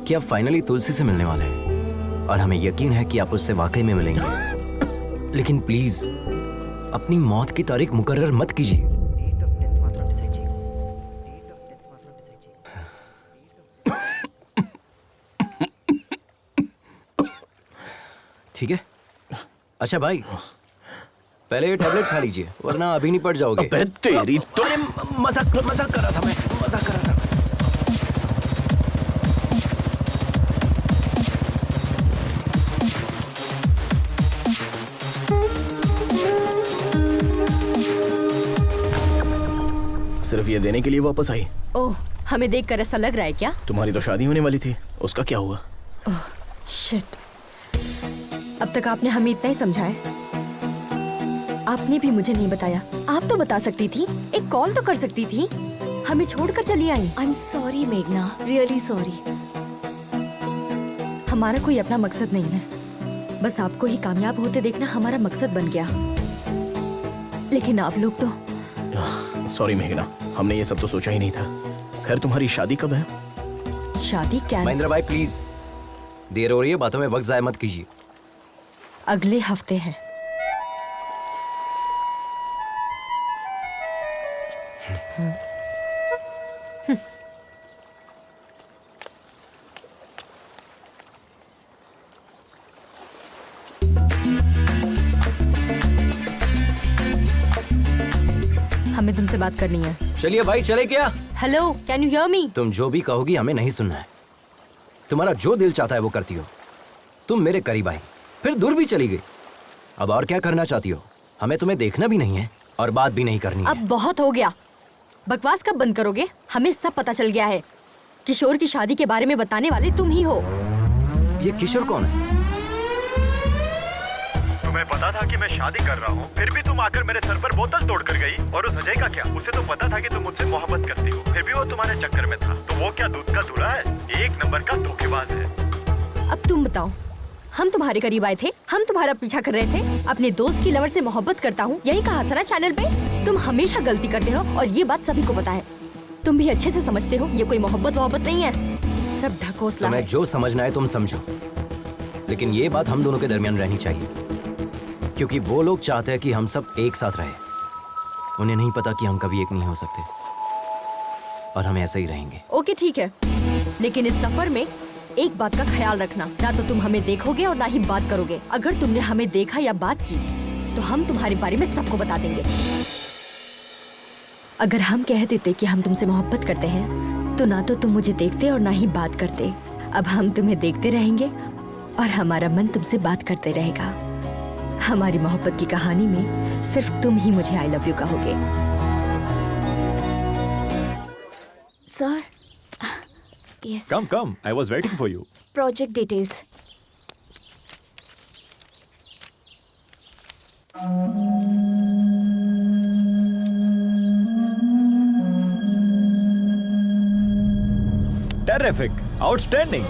कि आप फाइनली तुलसी से मिलने वाले हैं, और हमें यकीन है कि आप उससे वाकई में मिलेंगे। लेकिन प्लीज अपनी मौत की तारीख मुकर्रर मत कीजिए। ठीक है? अच्छा भाई, पहले ये टैबलेट खा लीजिए, वरना अभी नहीं पड़ जाओगे। अबे तेरी तो। अरे मजाक कर रहा था मैं, मजाक कर रहा था। सिर्फ ये देने के लिए वापस आई? ओह, हमें देखकर ऐसा लग रहा है क्या? तुम्हारी तो शादी होने वाली थी, उसका क्या हुआ? ओह शिट, अब तक आपने हमें इतना ही समझाया। आपने भी मुझे नहीं बताया। आप तो बता सकती थी, एक कॉल तो कर सकती थी। हमें छोड़कर चली आई। आई एम सॉरी मेघना, रियली सॉरी। हमारा कोई अपना मकसद नहीं है, बस आपको ही कामयाब होते देखना हमारा मकसद बन गया। लेकिन आप लोग तो। सॉरी मेघना, हमने ये सब तो सोचा ही नहीं था। खैर, तुम्हारी शादी कब है? शादी क्या? महेंद्र भाई प्लीज, देर हो रही है, बातों में वक्त जाया मत कीजिए। अगले हफ्ते है। हमें तुमसे बात करनी है। चलिए भाई, चले क्या? Hello, can you hear me? तुम जो भी कहोगी हमें नहीं सुनना है। तुम्हारा जो दिल चाहता है वो करती हो। तुम मेरे करीब आई, फिर दूर भी चली गई। अब और क्या करना चाहती हो? हमें तुम्हें देखना भी नहीं है और बात भी नहीं करनी है। अब बहुत हो गया। बकवास कब बंद करोगे? हमें सब पता चल गया है। किशोर की शादी के बारे में बताने वाले तुम ही हो। ये किशोर कौन है? तुम्हें पता था कि मैं शादी कर रहा हूँ, फिर भी तुम आकर मेरे सर पर बोतल तोड़ कर गई। और उस अजय का क्या? उसे तो पता था कि तुम मुझसे मोहब्बत करती हो, फिर भी वो तुम्हारे चक्कर में था। तो वो क्या दूध का धूला है? एक नंबर का धोखेबाज है। अब तुम बताओ, हम तुम्हारे करीब आए थे, हम तुम्हारा पीछा कर रहे थे। अपने दोस्त की लवर से मोहब्बत करता हूँ, यही कहा था ना चैनल पे। तुम हमेशा गलती करते हो और ये बात सभी को पता है। तुम भी अच्छे से समझते हो ये कोई मोहब्बत नहीं है, सब ढकोसला है। तुम्हें जो समझना है तुम समझो, लेकिन ये बात हम दोनों के दरमियान रहनी चाहिए, क्योंकि वो लोग चाहते हैं कि हम सब एक साथ रहे। उन्हें नहीं पता कि हम कभी एक नहीं हो सकते, और हम ऐसे ही रहेंगे। ओके ठीक है, लेकिन इस सफर में एक बात का ख्याल रखना, ना तो तुम हमें देखोगे और ना ही बात करोगे। अगर तुमने हमें देखा या बात की तो हम तुम्हारे बारे में सबको बता देंगे। अगर हम कह देते कि हम तुमसे मोहब्बत करते हैं तो ना तो तुम मुझे देखते और ना ही बात करते। अब हम तुम्हें देखते रहेंगे और हमारा मन तुमसे बात करते रहेगा। हमारी मोहब्बत की कहानी में सिर्फ तुम ही मुझे आई लव यू कहोगे। Sir, yes, Come, I was waiting for you. Project details. Terrific, outstanding.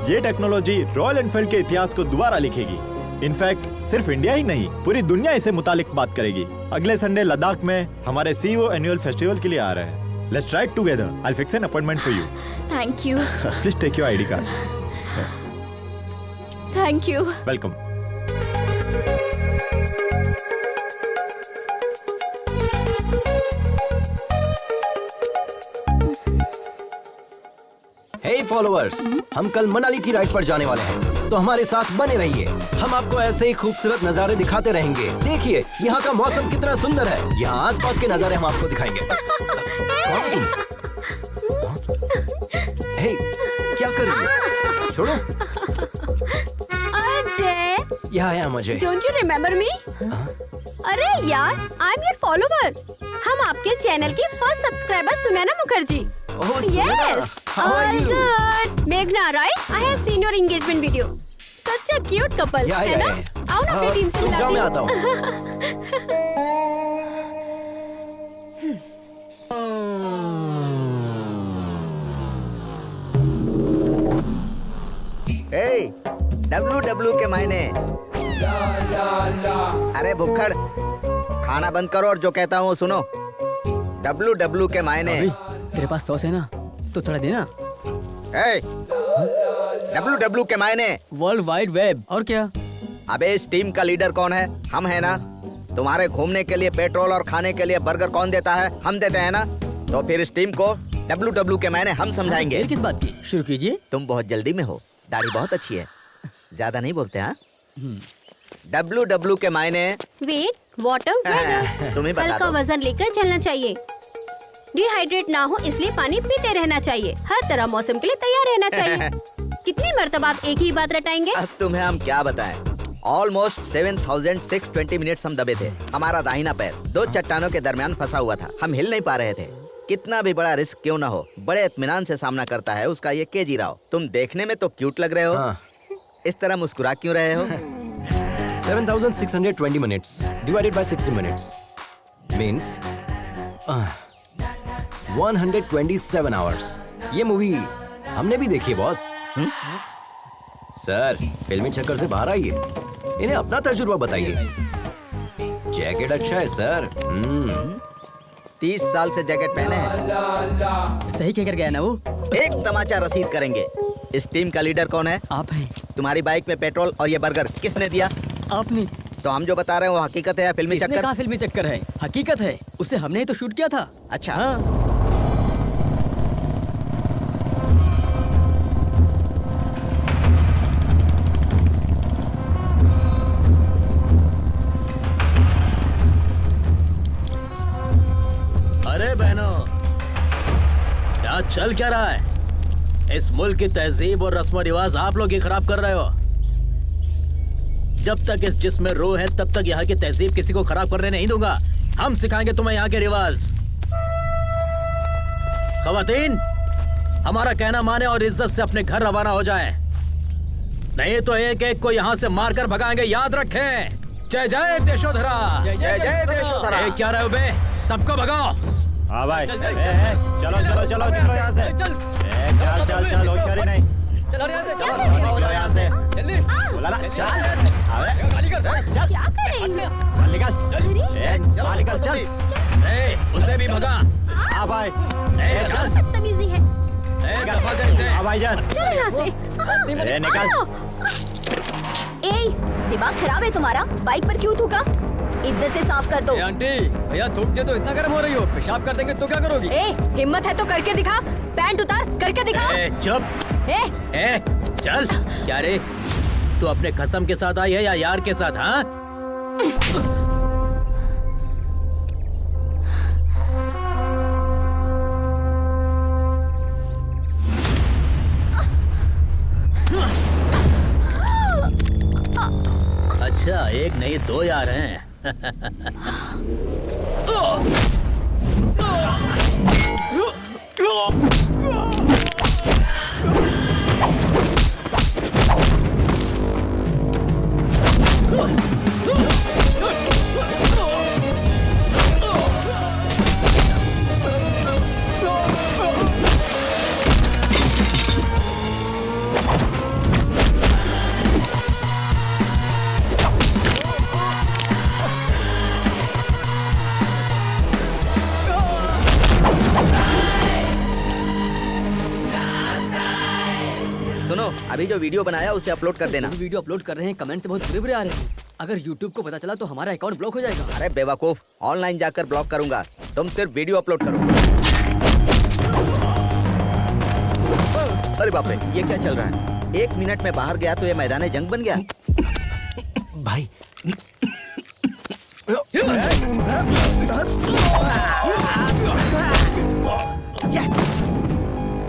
ये टेक्नोलॉजी रॉयल एनफील्ड के इतिहास को दोबारा लिखेगी। इनफैक्ट सिर्फ इंडिया ही नहीं, पूरी दुनिया इसे मुतालिक बात करेगी। अगले संडे लद्दाख में हमारे सीईओ एनुअल फेस्टिवल के लिए आ रहे हैं। Let's try it together. I'll fix an appointment for you. Thank you Please take your ID cards. Thank you. Welcome. Hey followers, हम कल मनाली की राइड पर जाने वाले हैं, तो हमारे साथ बने रहिए। हम आपको ऐसे ही खूबसूरत नजारे दिखाते रहेंगे। देखिए यहाँ का मौसम कितना सुंदर है। यहाँ आसपास के नजारे हम आपको दिखाएंगे। कौन है तुम? हे, क्या कर रही है? छोड़ो। अजय, यहाँ आया मुझे। Don't you remember me? अरे यार, आई एम योर फॉलोवर। हम आपके चैनल की first subscriber Sunaina Mukherjee. Yes. Good. मेघना, right? I have seen your engagement video. Such a cute couple. है ना? आओ ना अपनी टीम से मिलाती हूँ। मैं आता हूँ। Hey, WW के मायने। अरे भुक्खड़, खाना बंद करो और जो कहता हूँ सुनो। WW के मायने। तेरे पास सॉस है ना, तो थोड़ा देना। WW के मायने वर्ल्ड वाइड वेब। और क्या? अबे इस टीम का लीडर कौन है? हम है ना। तुम्हारे घूमने के लिए पेट्रोल और खाने के लिए बर्गर कौन देता है? हम देते हैं ना। तो फिर इस टीम को WW के मायने हम समझाएंगे। किस बात की? शुरू कीजिए। तुम बहुत जल्दी में हो, दाढ़ी बहुत अच्छी है, ज्यादा नहीं बोलते हाँ? WW के मायने वेट, वाटर, तुम्हें बता हल्का दो। वजन लेकर चलना चाहिए। डिहाइड्रेट ना हो इसलिए पानी पीते रहना चाहिए। हर तरह मौसम के लिए तैयार रहना चाहिए। कितनी मर्तबा आप एक ही बात रटाएंगे? अब तुम्हें हम क्या बताएं? ऑलमोस्ट 7,620 मिनट्स हम दबे थे। हमारा दाहिना पैर 2 चट्टानों के दरमियान फंसा हुआ था। हम हिल नहीं पा रहे थे। कितना भी बड़ा रिस्क क्यों ना हो, बड़े इत्मीनान से सामना करता है उसका ये केजी राव। तुम देखने में तो क्यूट लग रहे हो। हाँ। इस तरह मुस्कुरा क्यों रहे हो? 7,620 minutes divided by 60 minutes means 127 hours. ये मूवी हमने भी देखी है बॉस। सर, फिल्मी चक्कर से बाहर आइए, इन्हें अपना तजुर्बा बताइए। जैकेट अच्छा है सर। 30 साल से जैकेट पहने हैं। सही कह कर गया ना वो। एक तमाचा रसीद करेंगे। इस टीम का लीडर कौन है? आप हैं। तुम्हारी बाइक में पेट्रोल और ये बर्गर किसने दिया? आपने। तो हम जो बता रहे हैं वो हकीकत है या फिल्मी किसने चक्कर? कहा फिल्मी चक्कर है? हकीकत है। उसे हमने ही तो शूट किया था। अच्छा हाँ। अरे बहनों, क्या चल क्या रहा है? इस मुल्क की तहजीब और रस्म रिवाज आप लोग ही खराब कर रहे हो। जब तक इस जिस्म में रूह है तब तक यहाँ की तहजीब किसी को खराब करने नहीं दूंगा। हम सिखाएंगे तुम्हें यहाँ के रिवाज। खवातीन, हमारा कहना माने और इज्जत से अपने घर रवाना हो जाएं। नहीं तो एक एक को यहाँ से मारकर भगाएंगे, याद रखें। जय जय देशोधरा। जय जय देशोधरा। क्या रहे हो बे? सबको भगाओ। हाँ भाई, चलो चलो चलो चलो यहाँ से। चल चल चल, होशियारी नहीं। चलो यहाँ से। चलो यहाँ से। जल्दी। बोला ना, चल। क्या कर रहे हैं? चल निकल। निकल चल। उसे भी भगा। हाँ भाई। चल। बदतमीजी है। दफा कर इसे। हाँ भाईजान। चलो यहाँ से। निकल। ए, दिमाग खराब है तुम्हारा? बाइक पर क्यों थूका? इज्जत से साफ कर दो। आंटी, भैया थूक दिया तो इतना गर्म हो रही हो, पेशाब कर देंगे तो क्या करोगी? ए, हिम्मत है तो करके दिखा। पैंट उतार, करके दिखा। चुप। ए, चल। क्या रे, तू अपने कसम के साथ आई है या यार के साथ? हाँ, अच्छा, एक नहीं 2 यार हैं। अभी जो वीडियो बनाया उसे अपलोड कर देना। वीडियो अपलोड कर रहे हैं, कमेंट से बहुत बुरे आ रहे हैं। अगर यूट्यूब को पता चला तो हमारा अकाउंट ब्लॉक हो जाएगा। अरे बेवकूफ, ऑनलाइन जाकर ब्लॉक करूंगा, तुम सिर्फ वीडियो अपलोड करो। अरे बाप रे, ये क्या चल रहा है? 1 मिनट में बाहर गया तो ये मैदान जंग बन गया। भाई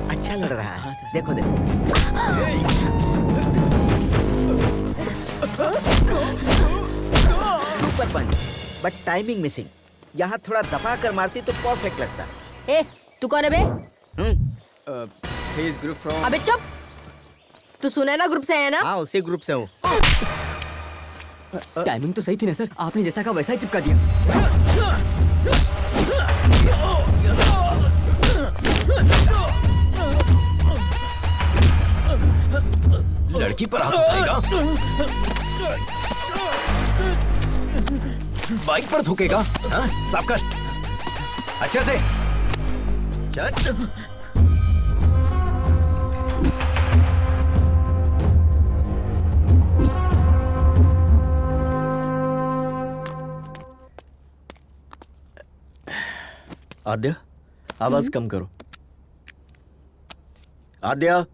अच्छा लड़ रहा है, देखो देखो। Super punch, but timing missing. यहाँ थोड़ा दबा कर मारती तो परफेक्ट लगता। ए, तू कौन है बे? Group from. अबे चुप। तू सुनैना ग्रुप से है ना? हाँ, उसी ग्रुप से हूँ। टाइमिंग तो सही थी ना सर, आपने जैसा कहा वैसा ही चिपका दिया। लड़की पर हाथ उठाएगा, बाइक पर थूकेगा, हाँ? साबकाश, अच्छे से चल। आद्या, आवाज कम करो। आद्या,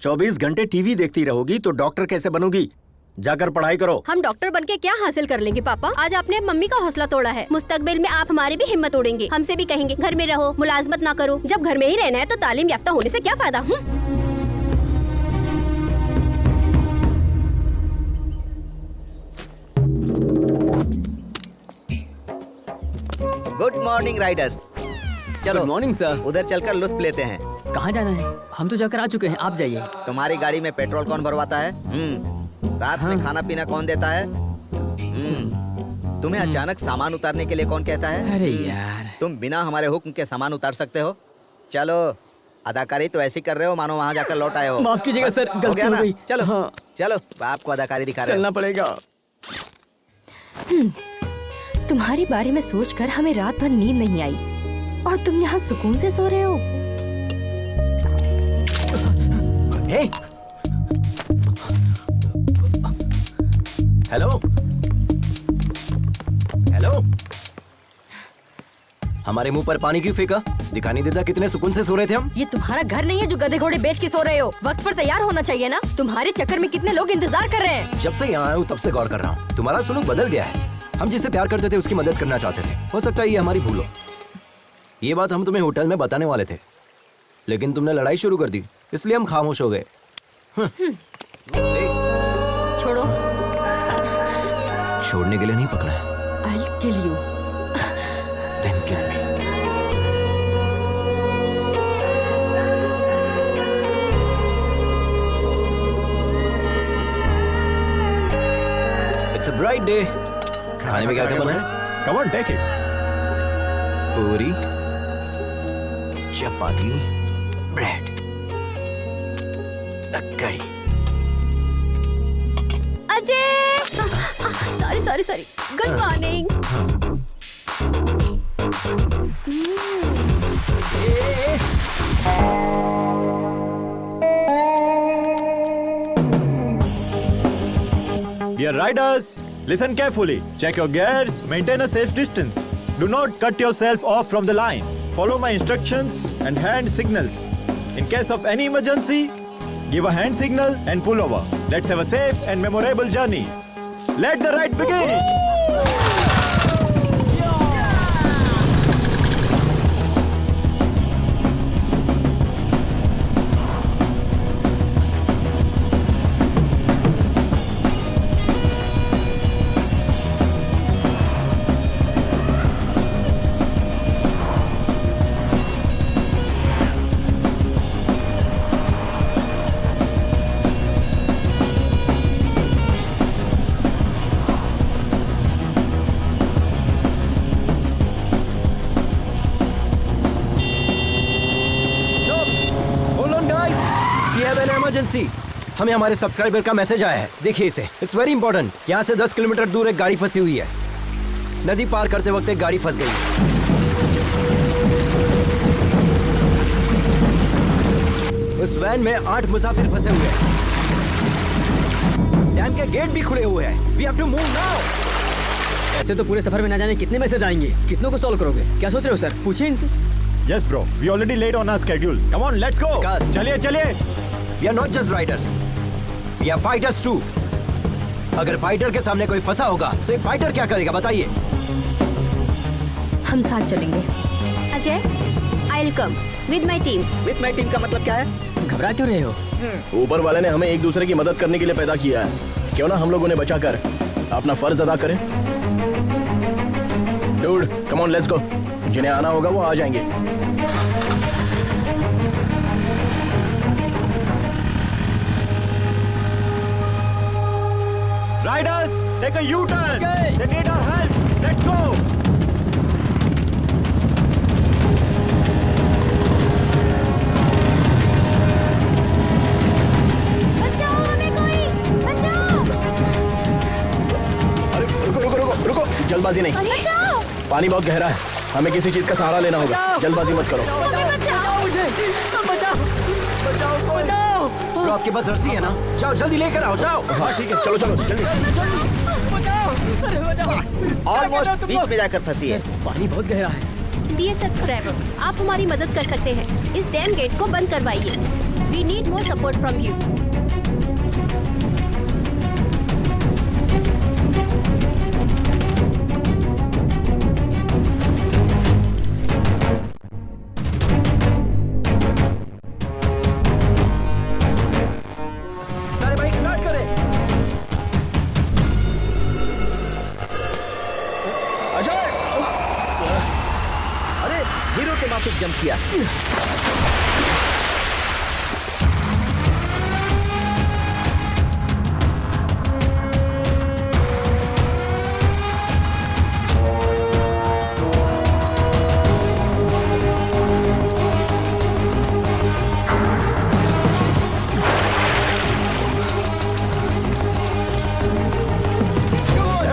24 घंटे टीवी देखती रहोगी तो डॉक्टर कैसे बनोगी? जाकर पढ़ाई करो। हम डॉक्टर बनके क्या हासिल कर लेंगे पापा? आज आपने मम्मी का हौसला तोड़ा है, मुस्तकबिल में आप हमारी भी हिम्मत तोड़ेंगे। हमसे भी कहेंगे घर में रहो, मुलाजमत ना करो। जब घर में ही रहना है तो तालीम याफ्ता होने से क्या फायदा? Good morning Riders. चलो मॉर्निंग सर। उधर चलकर लुत्फ लेते हैं। कहाँ जाना है? हम तो जाकर आ चुके हैं, आप जाइए। तुम्हारी गाड़ी में पेट्रोल कौन भरवाता है? रात में खाना पीना कौन देता है? तुम्हें अचानक सामान उतारने के लिए कौन कहता है? अरे यार, तुम बिना हमारे हुक्म के सामान उतार सकते हो? चलो, अदाकारी तो ऐसी कर रहे हो मानो वहाँ जाकर लौट आए हो। माफ कीजिएगा सर, गलती हो गई। चलो हाँ। चलो, आपको अदाकारी दिखा रहे चलना पड़ेगा। तुम्हारे बारे में सोचकर हमें रात भर नींद नहीं आई और तुम यहाँ सुकून से सो रहे हो। हे, हेलो हेलो, हमारे मुंह पर पानी क्यों फेंका? दिखाई नहीं देता कितने सुकून से सो रहे थे हम? ये तुम्हारा घर नहीं है जो गधे घोड़े बेच के सो रहे हो। वक्त पर तैयार होना चाहिए ना। तुम्हारे चक्कर में कितने लोग इंतजार कर रहे हैं। जब से यहाँ आया हूँ तब से गौर कर रहा हूँ, तुम्हारा सुलूक बदल गया है। हम जिसे प्यार करते थे उसकी मदद करना चाहते थे। हो सकता है ये हमारी भूल हो। ये बात हम तुम्हें होटल में बताने वाले थे, लेकिन तुमने लड़ाई शुरू कर दी, इसलिए हम खामोश हो गए। छोड़ो। छोड़ने के लिए नहीं पकड़ा है। I'll kill you. Then kill me. It's a bright day. खाने में क्या क्या बना है? Come on, take it. पूरी, चपाती, ब्रेड, कड़ी। Ajay, sorry good morning. Dear riders, listen carefully. Check your gears, maintain a safe distance. Do not cut yourself off from the line. Follow my instructions and hand signals. In case of any emergency, give a hand signal and pull over. Let's have a safe and memorable journey. Let the ride begin! Emergency, हमें हमारे सब्सक्राइबर का मैसेज आया है। देखिए इसे, इट्स वेरी इंपॉर्टेंट। यहाँ से 10 किलोमीटर दूर एक गाड़ी फंसी हुई है। नदी पार करते वक्त एक गाड़ी फंस गई। उस वैन में 8 मुसाफिर फंसे हुए हैं। डैम के गेट भी खुले हुए हैं। We have to move now. ऐसे तो पूरे सफर में ना जाने कितने मैसेज आएंगे, कितनों को सॉल्व करोगे? क्या सोच रहे हो सर? पूछिए इनसे। Yes, bro. We already late on our schedule. Come on, let's go. चलिए चलिए। We are not just riders. We are fighters too. अगर फाइटर के सामने कोई फंसा होगा तो एक फाइटर क्या करेगा बताइए? हम साथ चलेंगे। Ajay, I'll come with my team. With my team का मतलब क्या है? घबरा क्यों रहे हो? ऊपर वाले ने हमें एक दूसरे की मदद करने के लिए पैदा किया है। क्यों ना हम लोग उन्हें बचाकर अपना फर्ज अदा करें? Dude, come on, let's go. जिन्हें आना होगा वो आ जाएंगे। Riders, take a U-turn. They need our help. Let's go. बचाओ हमें कोई, बचाओ! अरे रुको रुको रुको रुको, जल्दबाजी नहीं। बचाओ! पानी बहुत गहरा है, हमें किसी चीज का सहारा लेना होगा। जल्दबाजी मत करो। तो आपके पास रस्सी है ना? जाओ जल्दी लेकर आओ, जाओ। हाँ ठीक है, चलो चलो जल्दी। ऑलमोस्ट बीच में जाकर फंसी है। पानी बहुत गहरा है। डियर सब्सक्राइबर, आप हमारी मदद कर सकते हैं। इस डैम गेट को बंद करवाइए। We need more support from you. सारे बाइक स्टार्ट करें। अजय! अरे हीरो के माफिक जंप किया।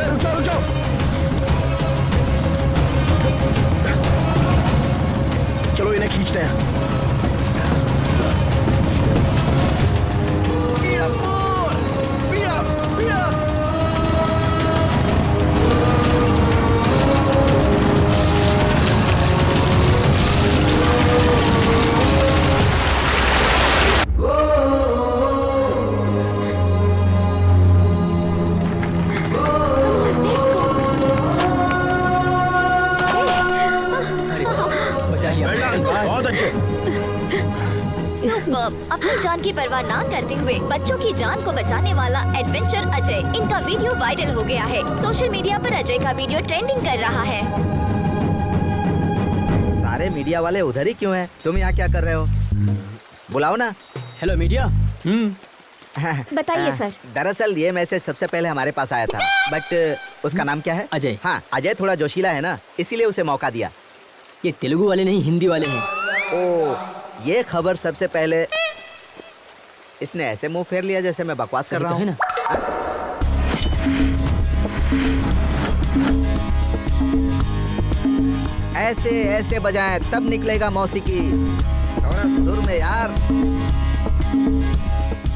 रुक जाओ रुक जाओ। चलो इन्हें खींचते हैं। बहुत अच्छे। सुपर्ब! अपनी जान की परवाह ना करते हुए बच्चों की जान को बचाने वाला एडवेंचर अजय, इनका वीडियो वायरल हो गया है। सोशल मीडिया पर अजय का वीडियो ट्रेंडिंग कर रहा है। सारे मीडिया वाले उधर ही क्यों हैं? तुम यहाँ क्या कर रहे हो? बुलाओ ना। Hello media. बताइए सर। दरअसल ये मैसेज सबसे पहले हमारे पास आया था, बट उसका नाम क्या है? अजय। हाँ, अजय थोड़ा जोशीला है ना, इसीलिए उसे मौका दिया। ये तेलुगु वाले नहीं, हिंदी वाले हैं। ओ, ये खबर सबसे पहले इसने ऐसे मुंह फेर लिया जैसे मैं बकवास कर रहा हूँ ना। ऐसे ऐसे बजाएं तब निकलेगा मौसीकी। थोड़ा सुर में यार।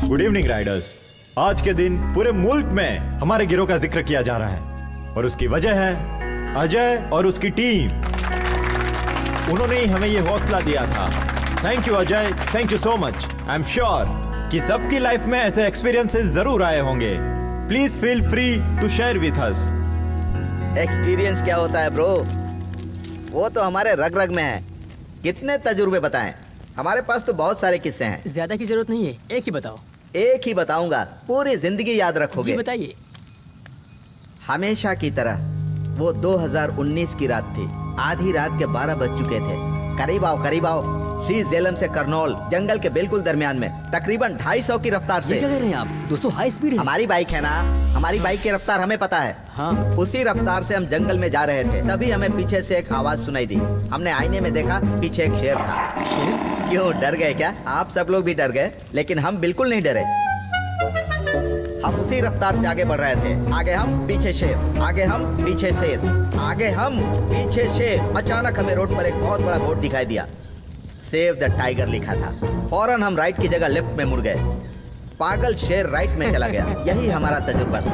Good evening Riders. आज के दिन पूरे मुल्क में हमारे गिरोह का जिक्र किया जा रहा है और उसकी वजह है अजय और उसकी टीम। उन्होंने ही हमें ये हौसला दिया था। Thank you Ajay, thank you so much. I am sure कि सबकी लाइफ में ऐसे एक्सपीरियंसेस जरूर आए होंगे। Please feel free to share with us. Experience क्या होता है ब्रो? वो तो हमारे रग रग में है। कितने तजुर्बे बताएं? हमारे पास तो बहुत सारे किस्से हैं। ज्यादा की जरूरत नहीं है, एक ही बताओ। एक ही बताऊंगा, पूरी जिंदगी याद रखोगे। जी बताइए। हमेशा की तरह वो 2019 की रात थी। आधी रात के 12 बज चुके थे। करीब आओ। श्री झेलम से करनौल जंगल के बिल्कुल दरमियान में तकरीबन 250 की रफ्तार से। ये क्या कर रहे हैं आप? दोस्तों हाई स्पीड है। हमारी बाइक है ना, हमारी बाइक की रफ्तार हमें पता है। हाँ। उसी रफ्तार से हम जंगल में जा रहे थे, तभी हमें पीछे से एक आवाज सुनाई दी। हमने आईने में देखा, पीछे एक शेर था। क्यों, डर गए क्या? आप सब लोग भी डर गए, लेकिन हम बिल्कुल नहीं डरे। हम उसी रफ्तार से आगे बढ़ रहे थे। आगे हम, पीछे शेर, आगे हम, पीछे शेर, आगे हम, पीछे शेर। अचानक हमें रोड पर एक बहुत बड़ा बोर्ड दिखाई दिया। सेव द टाइगर लिखा था। फौरन हम राइट की जगह लेफ्ट में मुड़ गए। पागल शेर राइट में चला गया। यही हमारा तजुर्बा था।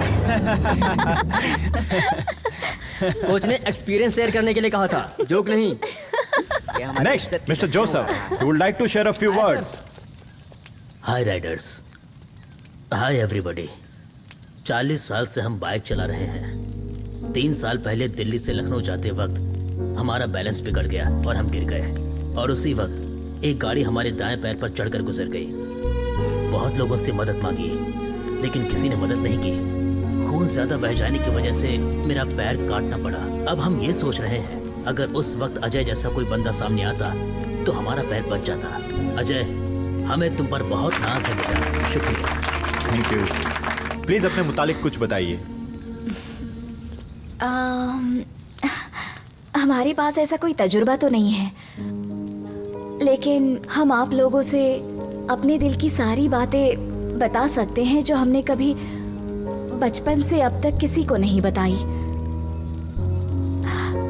कोच ने एक्सपीरियंस शेयर करने के लिए कहा था, जोक नहीं। Next mister Joseph, who would like to share a few words? Hi Riders, hi everybody. 40 साल से हम बाइक चला रहे हैं। 3 साल पहले दिल्ली से लखनऊ जाते वक्त हमारा बैलेंस बिगड़ गया और हम गिर गए, और उसी वक्त एक गाड़ी हमारे दाएं पैर पर चढ़कर गुजर गई। बहुत लोगों से मदद मांगी, लेकिन किसी ने मदद नहीं की। खून ज्यादा बह जाने की वजह से मेरा पैर काटना पड़ा। अब हम ये सोच रहे हैं, अगर उस वक्त अजय जैसा कोई बंदा सामने आता तो हमारा पैर बच जाता। अजय, हमें तुम पर बहुत नाज है बेटा। शुक्रिया। Thank you. प्लीज अपने मुतालिक कुछ बताइए। हमारे पास ऐसा कोई तजुर्बा तो नहीं है, लेकिन हम आप लोगों से अपने दिल की सारी बातें बता सकते हैं जो हमने कभी बचपन से अब तक किसी को नहीं बताई।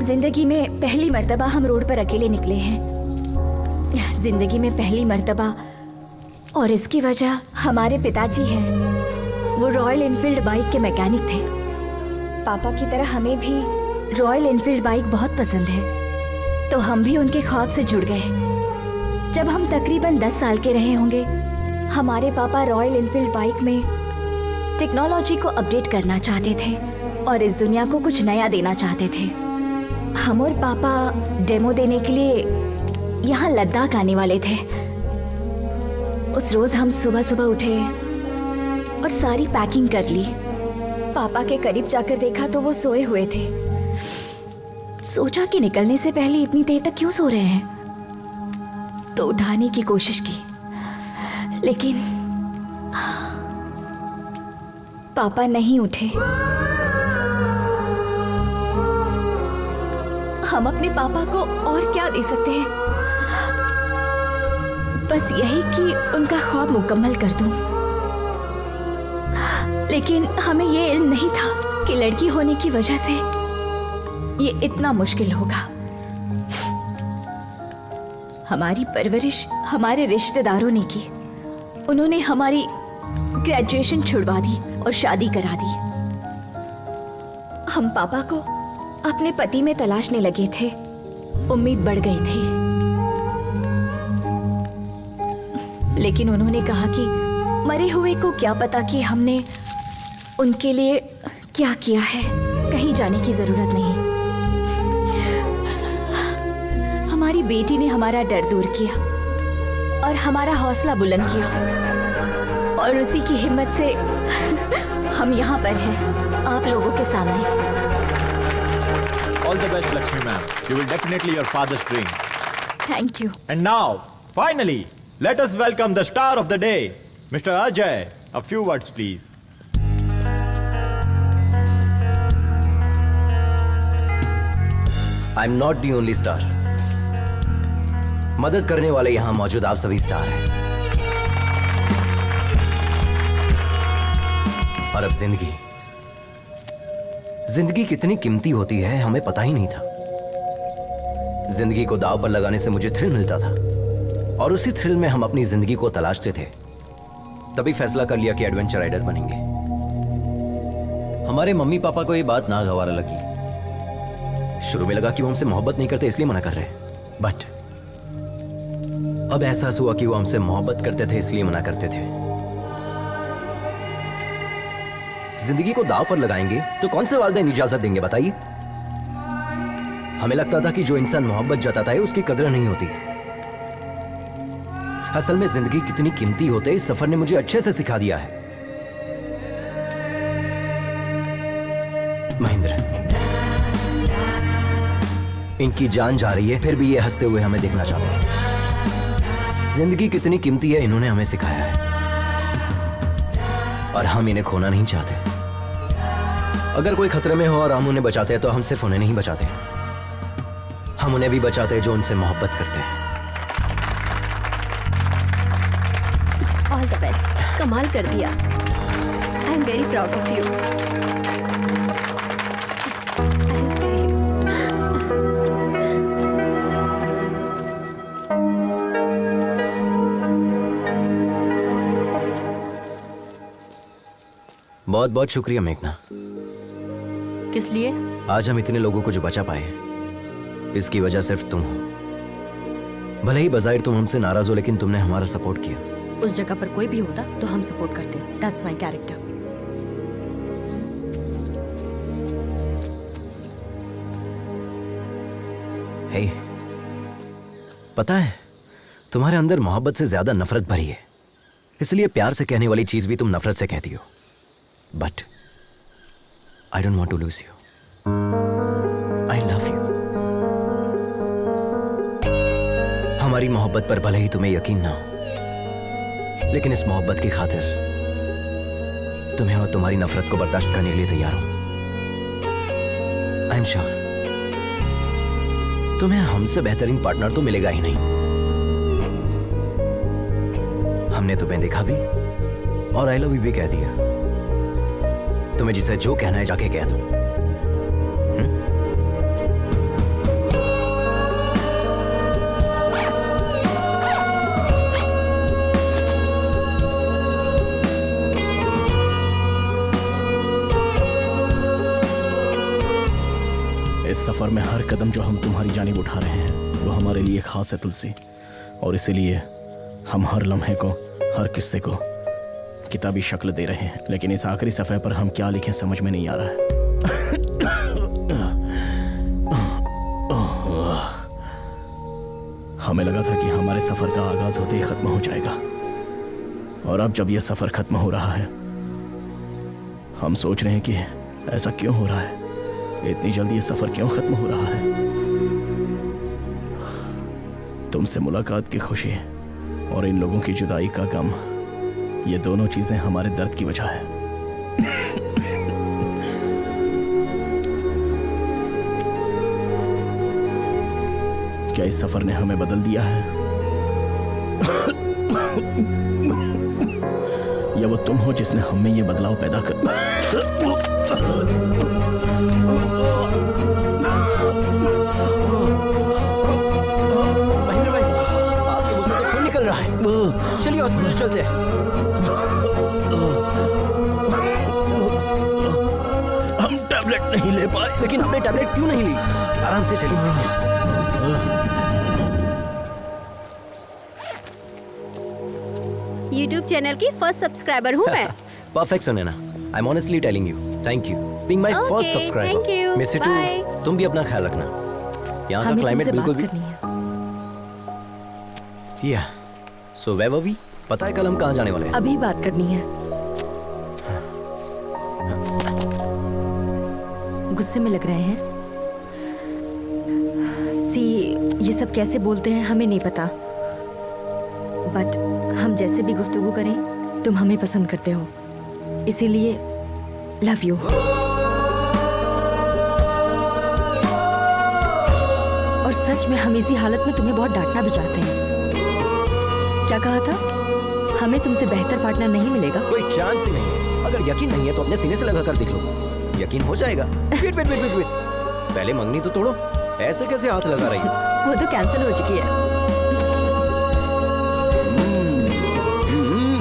जिंदगी में पहली मर्तबा हम रोड पर अकेले निकले हैं। जिंदगी में पहली मर्तबा, और इसकी वजह हमारे पिताजी हैं। वो रॉयल एनफील्ड बाइक के मैकेनिक थे। पापा की तरह हमें भी रॉयल एनफील्ड बाइक बहुत पसंद है, तो हम भी उनके ख्वाब से जुड़ गए। जब हम तकरीबन 10 साल के रहे होंगे, हमारे पापा रॉयल एनफील्ड बाइक में टेक्नोलॉजी को अपडेट करना चाहते थे और इस दुनिया को कुछ नया देना चाहते थे। हम और पापा डेमो देने के लिए यहाँ लद्दाख आने वाले थे। उस रोज हम सुबह सुबह उठे और सारी पैकिंग कर ली। पापा के करीब जाकर देखा तो वो सोए हुए थे। सोचा कि निकलने से पहले इतनी देर तक क्यों सो रहे हैं, तो उठाने की कोशिश की, लेकिन पापा नहीं उठे। हम अपने पापा को और क्या दे सकते हैं, बस यही कि उनका ख्वाब मुकम्मल कर दूं। लेकिन हमें ये इल्म नहीं था कि लड़की होने की वजह से ये इतना मुश्किल होगा। हमारी परवरिश हमारे रिश्तेदारों ने की। उन्होंने हमारी ग्रेजुएशन छुड़वा दी और शादी करा दी। हम पापा को अपने पति में तलाशने लगे थे। उम्मीद बढ़ गई थी, लेकिन उन्होंने कहा कि मरे हुए को क्या पता कि हमने उनके लिए क्या किया है। कहीं जाने की जरूरत नहीं। हमारी बेटी ने हमारा डर दूर किया और हमारा हौसला बुलंद किया, और उसी की हिम्मत से हम यहाँ पर हैं, आप लोगों के सामने। All the best, Lakshmi ma'am. You will definitely your father's dream. Thank you. And now, finally, let us welcome the star of the day, Mr. Ajay. A few words, please. I'm not the only star. मदद करने वाले यहाँ मौजूद आप सभी स्टार हैं। और अब जिंदगी कितनी कीमती होती है हमें पता ही नहीं था। जिंदगी को दांव पर लगाने से मुझे थ्रिल मिलता था, और उसी थ्रिल में हम अपनी जिंदगी को तलाशते थे। तभी फैसला कर लिया कि एडवेंचर राइडर बनेंगे। हमारे मम्मी पापा को ये बात नागवार लगी। शुरू में लगा कि वो हमसे मोहब्बत नहीं करते इसलिए मना कर रहे, बट अब एहसास हुआ कि वो हमसे मोहब्बत करते थे इसलिए मना करते थे। जिंदगी को दांव पर लगाएंगे तो कौन से वालिदैन इजाजत देंगे बताइए। हमें लगता था कि जो इंसान मोहब्बत जताता है उसकी कदर नहीं होती। असल में जिंदगी कितनी कीमती होते इस सफर ने मुझे अच्छे से सिखा दिया है। महेंद्र, इनकी जान जा रही है फिर भी ये हंसते हुए हमें देखना चाहते हैं। जिंदगी कितनी कीमती है इन्होंने हमें सिखाया है, और हम इन्हें खोना नहीं चाहते। अगर कोई खतरे में हो और हम उन्हें बचाते हैं तो हम सिर्फ उन्हें नहीं बचाते, हम उन्हें भी बचाते हैं जो उनसे मोहब्बत करते हैं। All the best. कमाल कर दिया। I am very proud of you. बहुत बहुत शुक्रिया मेघना। किस लिए? आज हम इतने लोगों को जो बचा पाए, इसकी वजह सिर्फ तुम हो। भले ही बज़ाहिर तुम हमसे नाराज हो, लेकिन तुमने हमारा सपोर्ट किया। उस जगह पर कोई भी होता तो हम सपोर्ट करते। That's my character. हे, पता है तुम्हारे अंदर मोहब्बत से ज्यादा नफरत भरी है, इसलिए प्यार से कहने वाली चीज भी तुम नफरत से कहती हो। But I don't want to lose you. I love you. हमारी मोहब्बत पर भले ही तुम्हें यकीन ना हो, लेकिन इस मोहब्बत की खातिर तुम्हें और तुम्हारी नफरत को बर्दाश्त करने के लिए तैयार हूं। आई एम श्योर तुम्हें हमसे बेहतरीन पार्टनर तो मिलेगा ही नहीं। हमने तुम्हें देखा भी और आई लव यू भी कह दिया। तुम्हें जिसे जो कहना है जाके कह दो। इस सफर में हर कदम जो हम तुम्हारी जानिब उठा रहे हैं वो हमारे लिए खास है तुलसी, और इसीलिए हम हर लम्हे को, हर किस्से को किताबी शक्ल दे रहे हैं। लेकिन इस आखिरी सफ़े पर हम क्या लिखें समझ में नहीं आ रहा है। हमें लगा था कि हमारे सफ़र का आगाज होते ही ख़त्म हो जाएगा, और अब जब यह सफ़र ख़त्म हो रहा है हम सोच रहे हैं कि ऐसा क्यों हो रहा है, इतनी जल्दी ये सफ़र क्यों ख़त्म हो रहा है। तुमसे मुलाकात की खुशी और इन लोगों की जुदाई का गम, ये दोनों चीजें हमारे दर्द की वजह है। क्या इस सफर ने हमें बदल दिया है, या वो तुम हो जिसने हमें ये बदलाव पैदा कर। महेंद्र भाई, आपके मुंह से तो खून निकल रहा है। चलिए हॉस्पिटल चलते हैं। हम टैबलेट नहीं ले पाए। लेकिन हमने टैबलेट क्यों नहीं ली? आराम से चलिए। YouTube चैनल की फर्स्ट सब्सक्राइबर हूँ मैं। Perfect Sunaina, I am honestly telling you, thank you being my first Okay, subscriber. thank you. Miss it too, Bye. तुम भी अपना ख्याल रखना। यहाँ का हमें क्लाइमेट तुमसे बिल्कुल बात भी। करनी है। या सो वेयर वर वी? पता है कल हम कहाँ जाने वाले हैं? अभी बात करनी है। गुस्से में लग रहे हैं। सी, ये सब कैसे बोलते हैं हमें नहीं पता, बट हम जैसे भी गुफ्तगू करें तुम हमें पसंद करते हो, इसीलिए लव यू। और सच में हम इसी हालत में तुम्हें बहुत डांटना भी चाहते हैं। क्या कहा था? हमें तुमसे बेहतर पार्टनर नहीं मिलेगा। कोई चांस ही नहीं है। अगर यकीन नहीं है तो अपने सीने से लगा कर देख लो, यकीन हो जाएगा। Wait wait wait wait wait, पहले मंगनी तो तोड़ो। ऐसे कैसे हाथ लगा रही हो? वो तो कैंसिल हो चुकी है।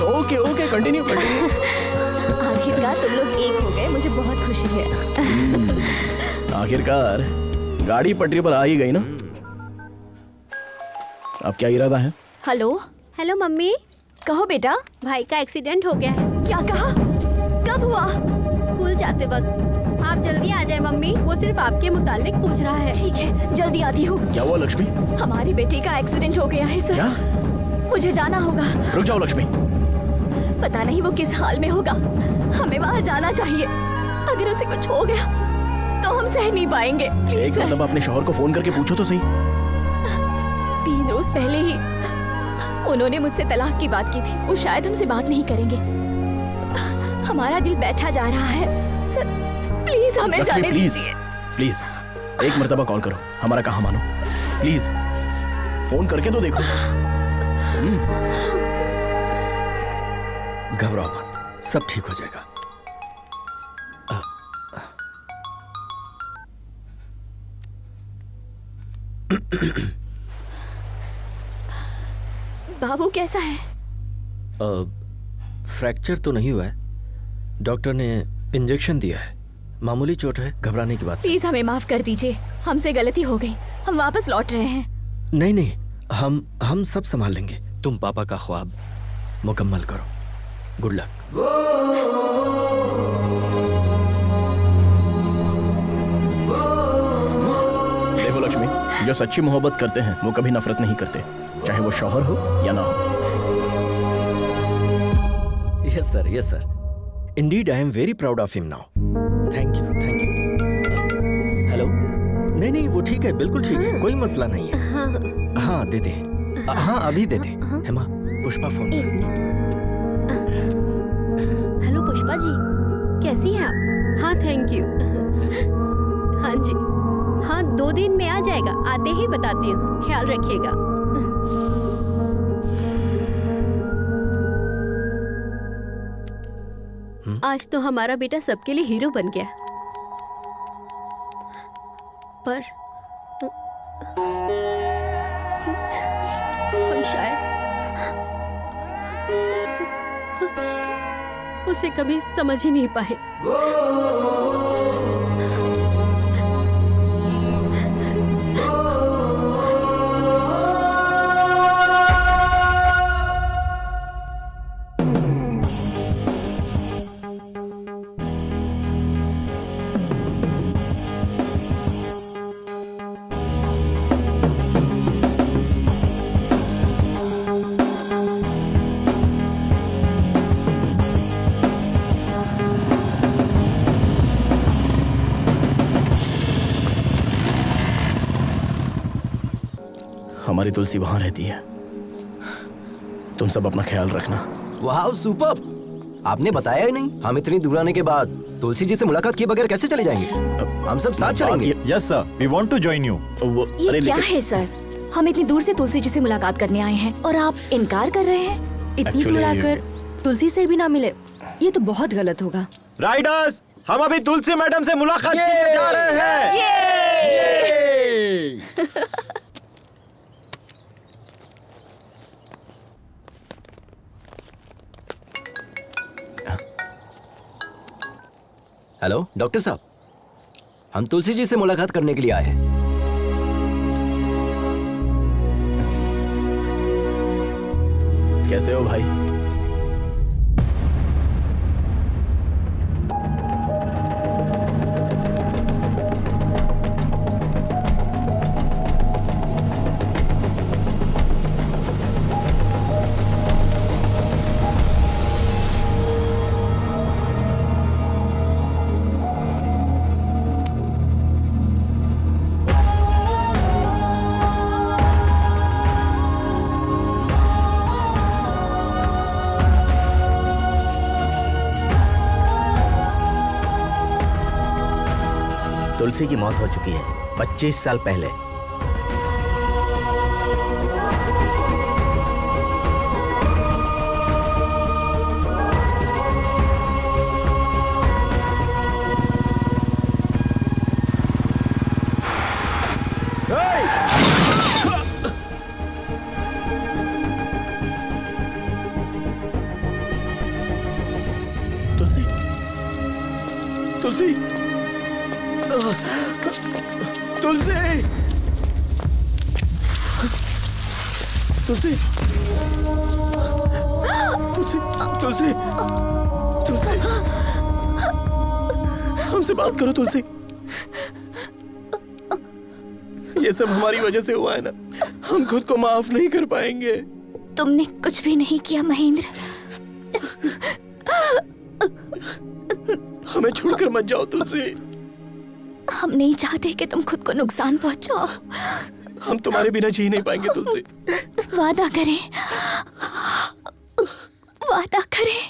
Okay okay, continue continue. आखिरकार तुम लोग एक हो गए, मुझे बहुत खुशी है। आखिरकार गाड़ी पटरी पर आ ही गई ना। अब क्या इरादा है? Hello hello mummy. कहो बेटा। भाई का एक्सीडेंट हो गया है। क्या कहा? कब हुआ? स्कूल जाते वक्त। आप जल्दी आ जाए मम्मी, वो सिर्फ आपके मुतालिक पूछ रहा है। ठीक है, जल्दी आती हूँ। क्या हुआ लक्ष्मी? हमारी बेटी का एक्सीडेंट हो गया है सर। क्या? मुझे जाना होगा। रुक जाओ लक्ष्मी। पता नहीं वो किस हाल में होगा, हमें वहाँ जाना चाहिए। अगर उसे कुछ हो गया तो हम सह नहीं पाएंगे। एक मतलब अपने शौहर को फोन करके पूछो तो सही। 3 रोज पहले ही उन्होंने मुझसे तलाक की बात की थी। वो शायद हमसे बात नहीं करेंगे। हमारा दिल बैठा जा रहा है सर, प्लीज हमें जाने दीजिए। प्लीज एक मर्तबा कॉल करो, हमारा कहा मानो। प्लीज फोन करके तो देखो। घबराओ मत, सब ठीक हो जाएगा। बाबू कैसा है? फ्रैक्चर तो नहीं हुआ है, डॉक्टर ने इंजेक्शन दिया है, मामूली चोट है, घबराने की बात प्लीज हमें माफ कर दीजिए, हमसे गलती हो गई, हम वापस लौट रहे हैं। नहीं नहीं, हम सब संभाल लेंगे। तुम पापा का ख्वाब मुकम्मल करो। Good luck. देखो लक्ष्मी, जो सच्ची मोहब्बत करते हैं वो कभी नफरत नहीं करते, चाहे वो शौहर हो या ना हो। Yes sir, yes sir. Indeed I am very proud of him now. Thank you, thank you. Hello? नहीं नहीं, वो ठीक है, बिल्कुल ठीक है, कोई मसला नहीं है। हाँ दे दे, हाँ अभी दे दे। हेमा, पुष्पा फोन। हेलो पुष्पा जी, कैसी हैं आप? हाँ थैंक यू। हाँ जी, हाँ 2 दिन में आ जाएगा, आते ही बताती हूँ, ख्याल रखिएगा। आज तो हमारा बेटा सबके लिए हीरो बन गया, पर हम शायद उसे कभी समझ ही नहीं पाए। हमारी तुलसी वहां रहती है, तुम सब अपना ख्याल रखना। वाह सुपर्ब, आपने बताया ही नहीं। हम इतनी दूर आने के बाद तुलसी जी से मुलाकात किए बगैर कैसे चले जाएंगे? हम सब साथ चलेंगे। Yes sir, we want to join you. ये क्या है सर, हम इतनी दूर से तुलसी जी से मुलाकात करने आए हैं और आप इनकार कर रहे हैं? इतनी दूर आकर तुलसी से भी ना मिले, ये तो बहुत गलत होगा। राइडर्स, हम अभी तुलसी मैडम से मुलाकात करने जा रहे हैं। हेलो डॉक्टर साहब, हम तुलसी जी से मुलाकात करने के लिए आए हैं। कैसे हो भाई? तुलसी की मौत हो चुकी है 25 साल पहले। तुलसी, तुलसी, तुलसी, तुलसी, तुलसी, तुलसी, तुलसी, हमसे बात करो तुलसी। ये सब हमारी वजह से हुआ है ना, हम खुद को माफ नहीं कर पाएंगे। तुमने कुछ भी नहीं किया महेंद्र, हमें छोड़कर मत जाओ तुलसी। हम नहीं चाहते कि तुम खुद को नुकसान पहुंचाओ। हम तुम्हारे बिना जी नहीं पाएंगे तुलसी। वादा करें, वादा करें।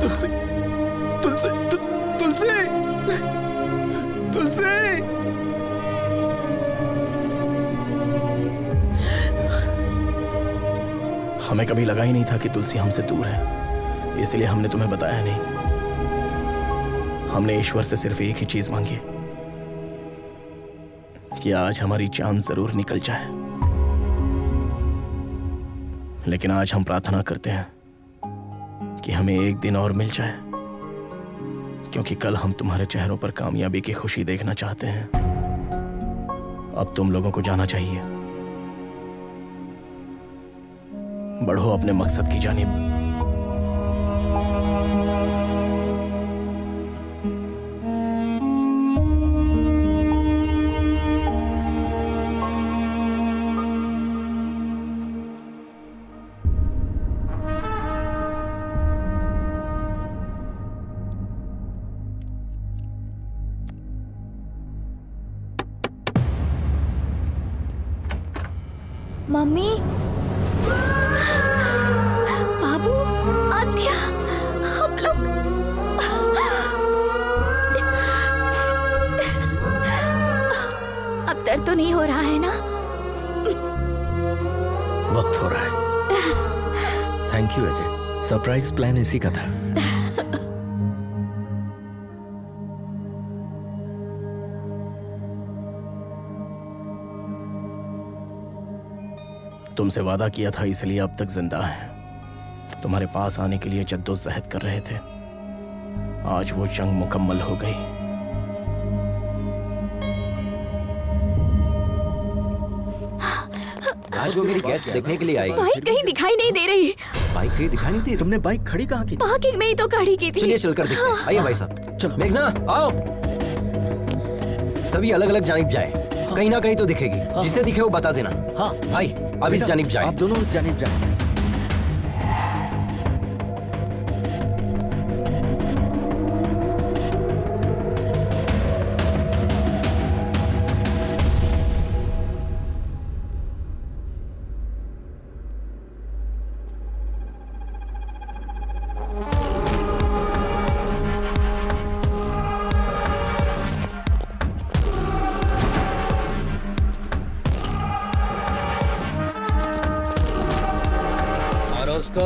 तुलसी, तुलसी, तुलसी, तुलसी। हमें कभी लगा ही नहीं था कि तुलसी हमसे दूर है, इसलिए हमने तुम्हें बताया नहीं। हमने ईश्वर से सिर्फ एक ही चीज मांगी है कि आज हमारी जान जरूर निकल जाए। लेकिन आज हम प्रार्थना करते हैं कि हमें एक दिन और मिल जाए, क्योंकि कल हम तुम्हारे चेहरों पर कामयाबी की खुशी देखना चाहते हैं। अब तुम लोगों को जाना चाहिए। बढ़ो अपने मकसद की जानिब। मम्मी, बाबू, आद्या, हम लोग अब दर्द तो नहीं हो रहा है ना? वक्त हो रहा है। Thank you Ajay, surprise plan इसी का था। तुमसे वादा किया था, इसलिए अब तक जिंदा है। तुम्हारे पास आने के लिए जद्दोजहद कर रहे थे। आज वो जंग मुकम्मल हो गई। आज वो मेरी गैस देखने के लिए आई। बाइक कहीं दिखाई नहीं दे रही। बाइक कहीं दिखाई नहीं दी? तुमने बाइक खड़ी कहाँ की? पार्किंग में ही तो खड़ी की थी। चलिए चलकर देखते हैं। आइए भाई साहब, चलो। मेघना आओ। सभी अलग अलग जानिब जाए। कहीं ना कहीं तो दिखेगी। जिसे दिखे वो बता देना। हाँ भाई, अब इस जानिब जाए। आप दोनों उस जानिब जाए। उसको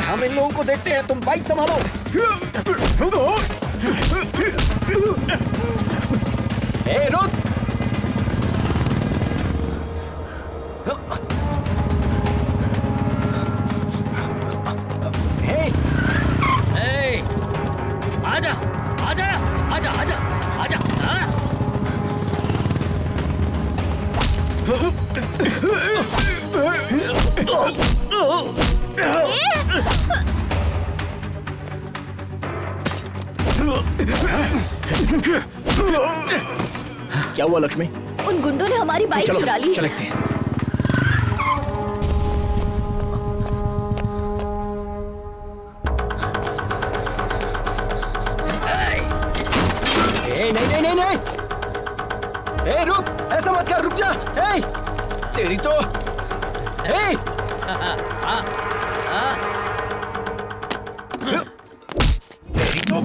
हम इन लोगों को देखते हैं, तुम बाइक संभालो। ए, रुक। आजा आजा आजा आजा आजा। क्या हुआ लक्ष्मी? उन गुंडों ने हमारी बाइक चुरा ली। चलते हैं। नहीं नहीं नहीं, ए रुक, ऐसा मत कर, रुक जा। ए, तेरी तो ए, तेरी तो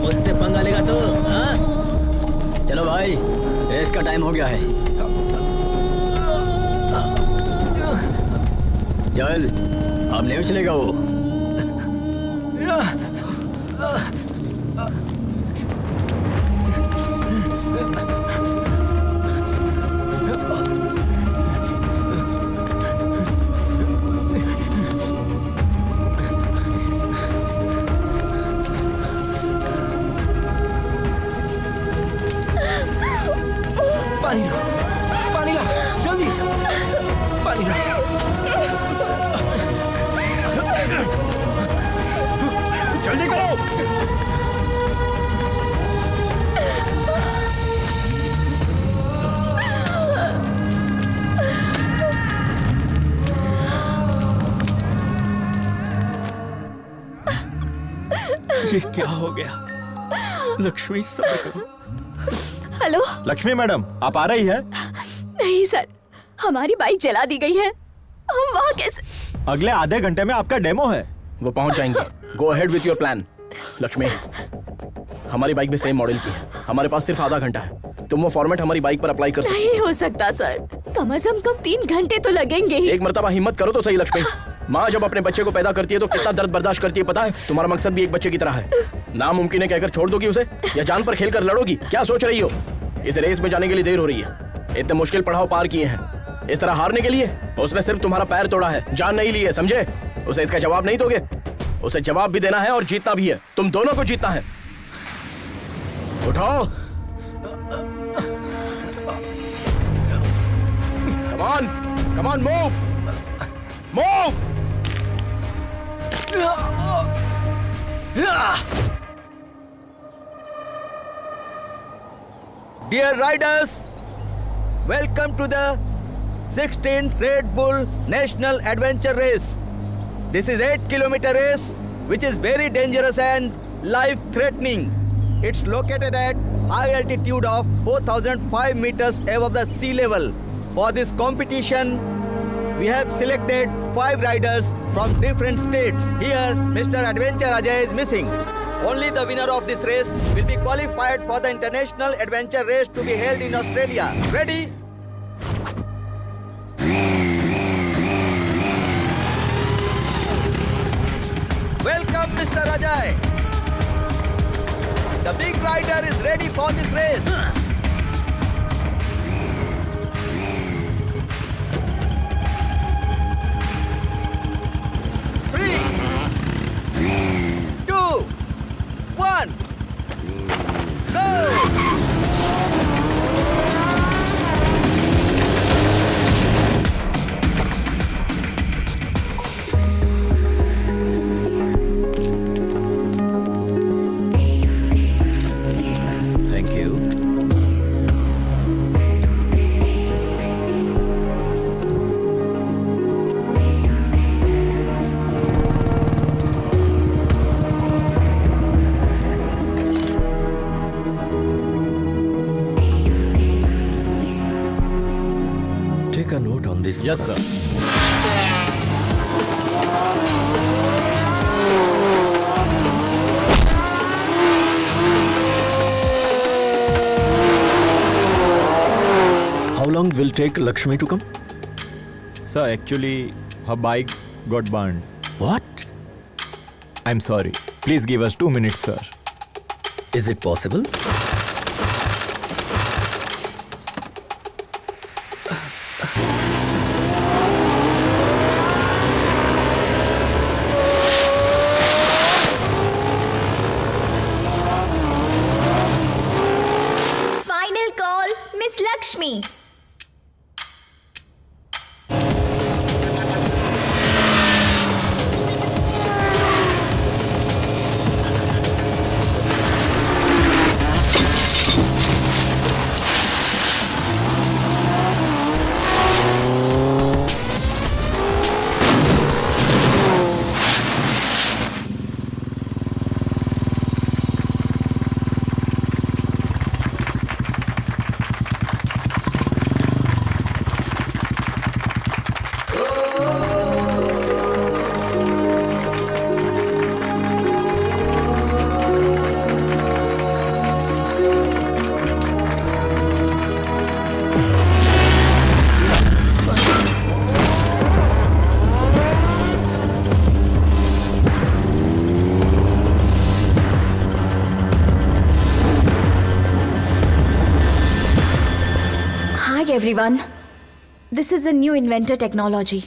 मुझसे पंगा लेगा तो? हाँ? चलो भाई, रेस का टाइम हो गया है। चल, अब नहीं उछलेगा वो। पानी ला, पानी ला, जल्दी पानी ला। जल्दी करो। ये क्या हो गया? लक्ष्मी सब्र करो। हेलो। लक्ष्मी मैडम, आप आ रही है? नहीं सर, हमारी बाइक जला दी गई है। हम वहाँ कैसे? अगले आधे घंटे में आपका डेमो है। वो पहुंच जाएंगे। Go ahead with your plan. Lakshmi, हमारी बाइक भी सेम मॉडल की है। हमारे पास सिर्फ आधा घंटा है। तुम वो फॉर्मेट हमारी बाइक पर अप्लाई कर सकते हो। नहीं हो सकता सर, कम से कम 3 घंटे तो लगेंगे ही। एक मर्तबा हिम्मत करो तो सही लक्ष्मी। माँ जब अपने बच्चे को पैदा करती है तो कितना दर्द बर्दाश्त करती है पता है? तुम्हारा मकसद भी एक बच्चे की तरह है। नामुमकिन है कहकर छोड़ दोगी उसे, या जान पर खेल कर लड़ोगी? क्या सोच रही हो? इस रेस में जाने के लिए देर हो रही है। इतने मुश्किल पड़ाव पार किए हैं, इस तरह हारने के लिए? उसने सिर्फ तुम्हारा पैर तोड़ा है, जान नहीं ली है, समझे? उसे इसका जवाब नहीं दोगे? उसे जवाब भी देना है और जीतना भी है। तुम दोनों को जीतना है। उठाओ। Come on, come on, move, move. Dear riders, welcome to the 16th Red Bull National Adventure Race. This is 8-kilometer race which is very dangerous and life-threatening. It's located at high altitude of 4,005 meters above the sea level. For this competition, we have selected 5 riders from different states. Here, Mr. Adventure Ajay is missing. Only the winner of this race will be qualified for the International Adventure Race to be held in Australia. Ready? Welcome, Mr. Ajay. The big rider is ready for this race. Three, 2, 1, go! Thank you. Take a note on this. Yes, sir. How long will take Lakshmi to come? Sir, actually, her bike got burned. What? I'm sorry. Please give us 2 minutes, sir. Is it possible? Final call, Miss Lakshmi. Hi everyone. This is a new inventor technology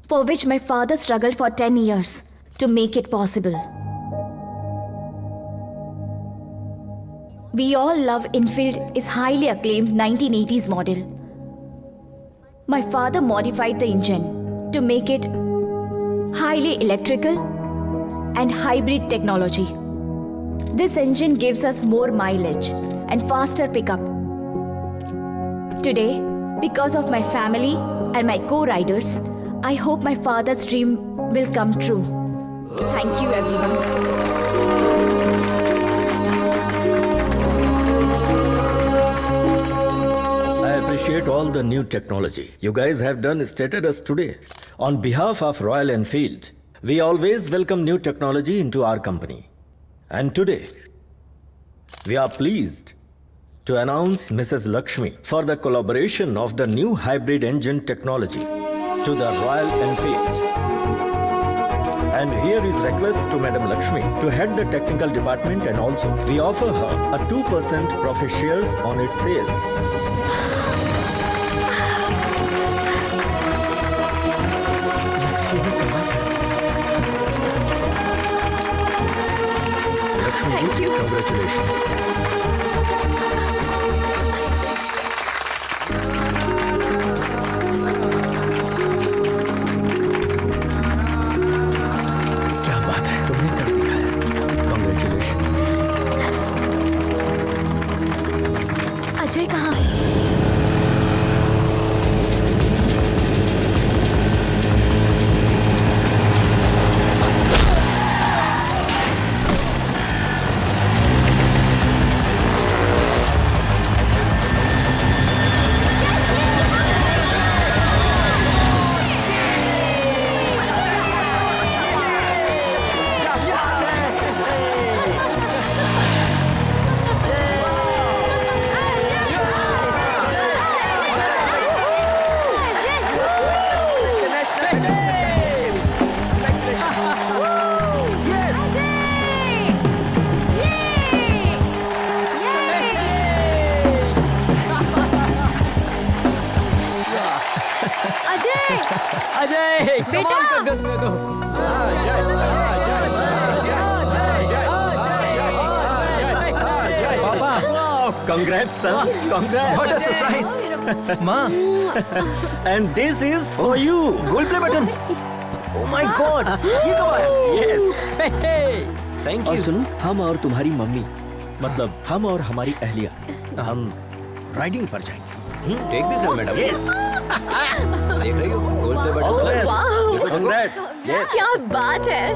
for which my father struggled for 10 years to make it possible. We all love Enfield is highly acclaimed 1980s model. My father modified the engine to make it highly electrical and hybrid technology. This engine gives us more mileage and faster pickup. Today, because of my family and my co-riders, I hope my father's dream will come true. Thank you, everyone. appreciate all the new technology you guys have done stated us today. On behalf of Royal Enfield, we always welcome new technology into our company. And today, we are pleased to announce Mrs. Lakshmi for the collaboration of the new hybrid engine technology to the Royal Enfield. And here is request to Madam Lakshmi to head the technical department, and also we offer her a 2% profit shares on its sales. Lakshmi, Thank you. Congratulations. क्या बात है, तुमने कर दिखाया। Congratulations. अजय कहाँ? अजय बेटा! कमाल कर गन में दो। Papa, congrats, son. Congrats. What a surprise. माँ, And this is for you. Goal play button. Oh my God, ये कब आया? Yes. Thank और you. सुनो, हम और तुम्हारी मम्मी, मतलब हम और हमारी अहलिया, हम राइडिंग पर जाएंगे। Take this, madam. Yes. देख रही हो, gold play All the button. best. Wow. Congrats. Yes. क्या बात है?